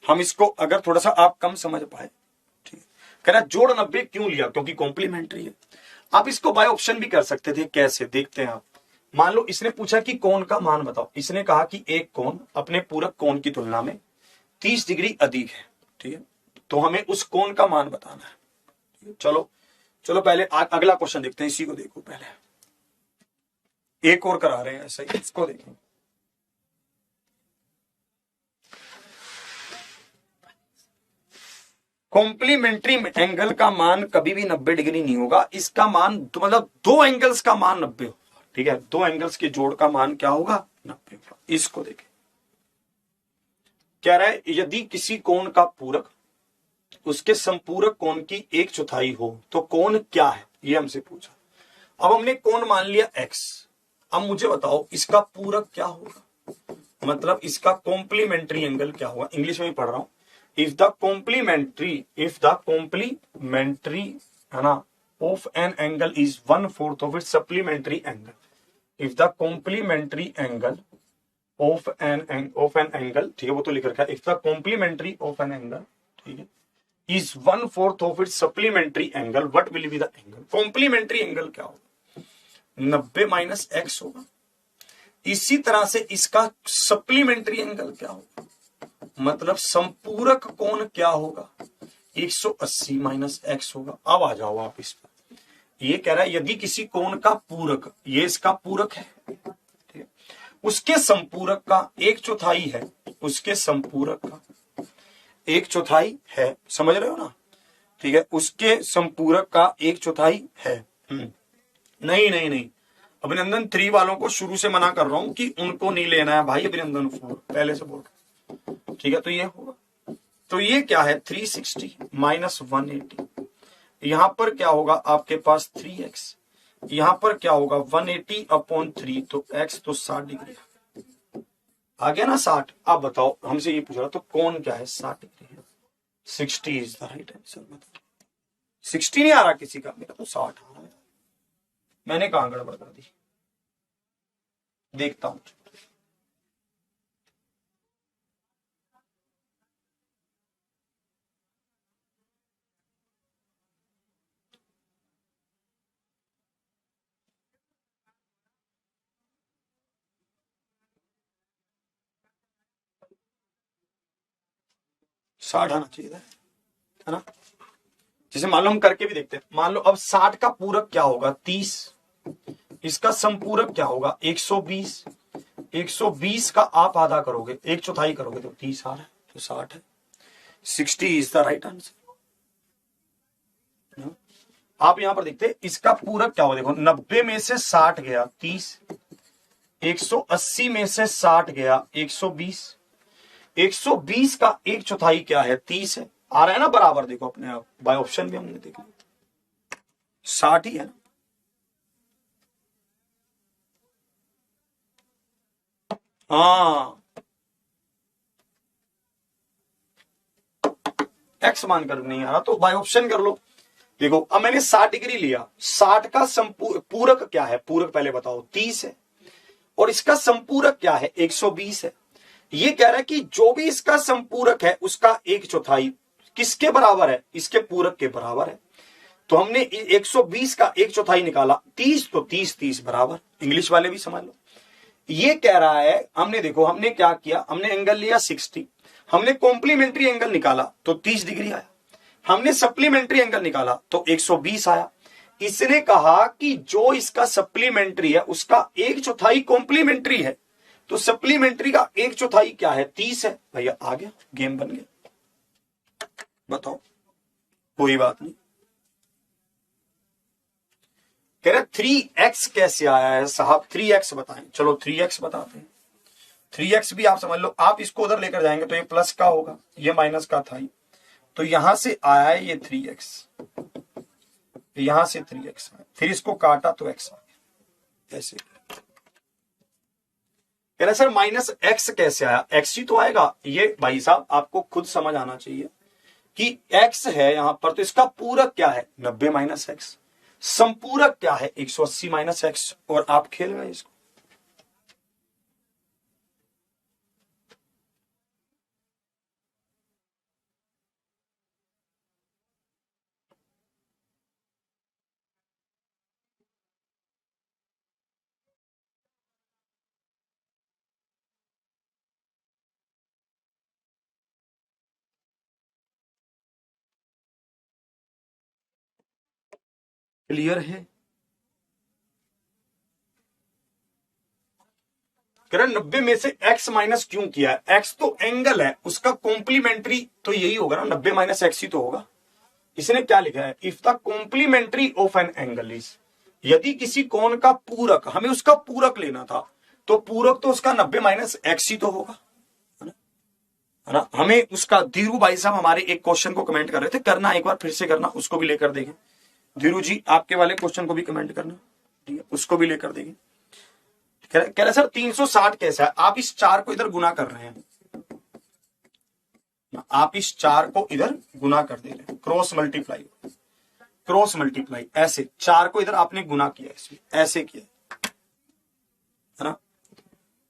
हम इसको अगर थोड़ा सा आप कम समझ पाए, ठीक है, कह रहा जोड़ 90 क्यों लिया, क्योंकि कॉम्प्लीमेंट्री है। आप इसको बाय ऑप्शन भी कर सकते थे, कैसे देखते हैं आप। मान लो इसने पूछा कि कोण का मान बताओ, इसने कहा कि एक कोण अपने पूरक कोण की तुलना में 30 डिग्री अधिक है, ठीक है, तो हमें उस कोण का मान बताना है। चलो चलो पहले अगला क्वेश्चन देखते हैं, इसी को देखो पहले। एक और करा रहे हैं ऐसा ही, इसको देखो। कॉम्प्लीमेंट्री एंगल का मान कभी भी 90 डिग्री नहीं होगा। इसका मान मतलब दो एंगल्स का मान 90 होगा। ठीक है, दो एंगल्स के जोड़ का मान क्या होगा? 90 होगा। इसको देखें, कह रहा है यदि किसी कोण का पूरक उसके संपूरक कोण की 1/4 हो तो कोण क्या है, ये हमसे पूछा। अब हमने कोण मान लिया x। अब मुझे बताओ इसका पूरक क्या होगा, मतलब इसका कॉम्प्लीमेंट्री एंगल क्या होगा। इंग्लिश में ही पढ़ रहा हूं। इफ द कॉम्प्लीमेंट्री है ना of an angle is 1/4 of its supplementary angle. If the complementary angle of an angle, ठीक है, वो तो लिख रखा है। If the complementary of an angle, ठीक है, is 1/4 of its supplementary angle, what will be the angle. Complementary angle क्या होगा? 90 माइनस एक्स होगा। इसी तरह से इसका सप्लीमेंट्री एंगल क्या होगा, मतलब संपूरक कोण क्या होगा? 180 माइनस एक्स होगा। अब आ जाओ आप इस पर। ये कह रहा है यदि किसी कोण का पूरक, ये इसका पूरक है, ठीक है, उसके संपूरक का 1/4 है, उसके संपूरक का 1/4 है, समझ रहे हो ना? ठीक है, उसके संपूरक का 1/4 है। नहीं नहीं नहीं, अभिनंदन 3 वालों को शुरू से मना कर रहा हूं कि उनको नहीं लेना है भाई, अभिनंदन 4 पहले से बोल। ठीक है, तो ये होगा, तो ये क्या है 360 माइनस 180। यहां पर क्या होगा आपके पास 3x, यहां पर क्या होगा 180/3, तो x तो 60 डिग्री आ गया ना 60। आप बताओ, हमसे ये पूछ रहा तो कौन क्या है 60 डिग्री है। 60 इज द राइट आंसर। बताओ 60 नहीं आ रहा किसी का, मेरा तो 60 आ रहा है। मैंने कहां गड़बड़ कर दी, देखता हूं। साठ आना चाहिए है ना। जैसे मान लो हम करके भी देखते हैं। मान लो अब 60 का पूरक क्या होगा 30, इसका संपूरक क्या होगा 120। 120 का आप आधा करोगे, 1/4 करोगे तो 30 आ रहा है, तो 60 है। 60 इज द राइट आंसर। आप यहां पर देखते हैं इसका पूरक क्या होगा। देखो 90 में से 60 गया 30, 180 में से 60 गया 120, 120 का 1/4 क्या है 30 है, आ रहा है ना बराबर। देखो अपने आप बाय ऑप्शन भी हमने देखा 60 ही है ना। हाँ, एक्स मानकर नहीं आ रहा तो बाय ऑप्शन कर लो। देखो अब मैंने 60 डिग्री लिया, 60 का पूरक क्या है, पूरक पहले बताओ 30 है, और इसका संपूरक क्या है 120 है। ये कह रहा है कि जो भी इसका संपूरक है उसका 1/4 किसके बराबर है, इसके पूरक के बराबर है। तो हमने 120 का 1/4 निकाला 30, तो 30 बराबर। इंग्लिश वाले भी समझ लो। ये कह रहा है हमने, देखो हमने क्या किया, हमने एंगल लिया 60, हमने कॉम्प्लीमेंट्री एंगल निकाला तो 30 डिग्री आया, हमने सप्लीमेंट्री एंगल निकाला तो 120 आया। इसने कहा कि जो इसका सप्लीमेंट्री है उसका 1/4 कॉम्प्लीमेंट्री है, तो सप्लीमेंट्री का 1/4 क्या है 30 है। भैया आ गया, गेम बन गया। बताओ, कोई बात नहीं। कह रहे 3x कैसे आया है साहब, 3x बताएं। चलो 3x बताते हैं। 3x भी आप समझ लो, आप इसको उधर लेकर जाएंगे तो ये प्लस का होगा, ये माइनस का था, तो यहां से आया है ये 3x, यहां से 3x आया, फिर इसको काटा तो x आ गया ऐसे। कह रहे सर माइनस x कैसे आया, x ही तो आएगा। ये भाई साहब आपको खुद समझ आना चाहिए कि x है यहां पर, तो इसका पूरक क्या है 90 माइनस एक्स, संपूरक क्या है 180 माइनस एक्स, और आप खेल गए इसको। क्लियर है? कह रहे 90 में से x माइनस क्यों किया है? x तो एंगल है, उसका कॉम्प्लीमेंट्री तो यही होगा ना, 90 माइनस एक्स ही तो होगा। इसने क्या लिखा है? If the complementary of an angle is, यदि किसी कोण का पूरक, हमें उसका पूरक लेना था, तो पूरक तो उसका 90 माइनस एक्स ही तो होगा, है ना। हमें उसका, धीरू भाई साहब हमारे एक क्वेश्चन को कमेंट कर रहे थे, करना एक बार फिर से करना, उसको भी लेकर देंगे। धीरू जी आपके वाले क्वेश्चन को भी कमेंट करना, ठीक है, उसको भी लेकर देंगे। कह रहे सर 360 कैसा है? आप इस 4 को इधर गुना कर रहे हैं, आप इस 4 को इधर गुना कर दे रहे हैं, क्रॉस मल्टीप्लाई, क्रॉस मल्टीप्लाई, ऐसे 4 को इधर आपने गुना किया, इसमें ऐसे किया, है ना।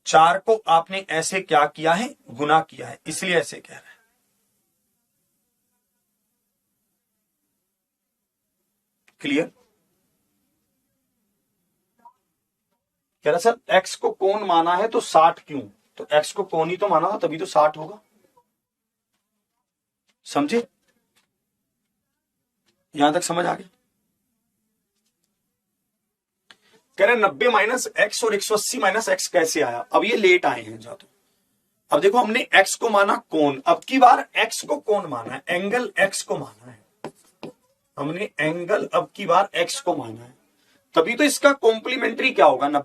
4 को आपने ऐसे क्या किया है? गुना किया है, इसलिए ऐसे कह रहा है। क्लियर? कह रहा सर x को कोण माना है तो 60 क्यों? तो x को कोण ही तो माना था, तभी तो 60 होगा, समझे? यहां तक समझ आ गई? कह रहे 90 माइनस एक्स और 180 माइनस एक्स कैसे आया? अब ये लेट आए हैं जा तो। अब देखो हमने x को माना कोण, अब की बार x को कोण माना है, एंगल x को माना है, हमने एंगल अब की बार x को माना है, तभी तो इसका कॉम्प्लीमेंट्री क्या होगा? 90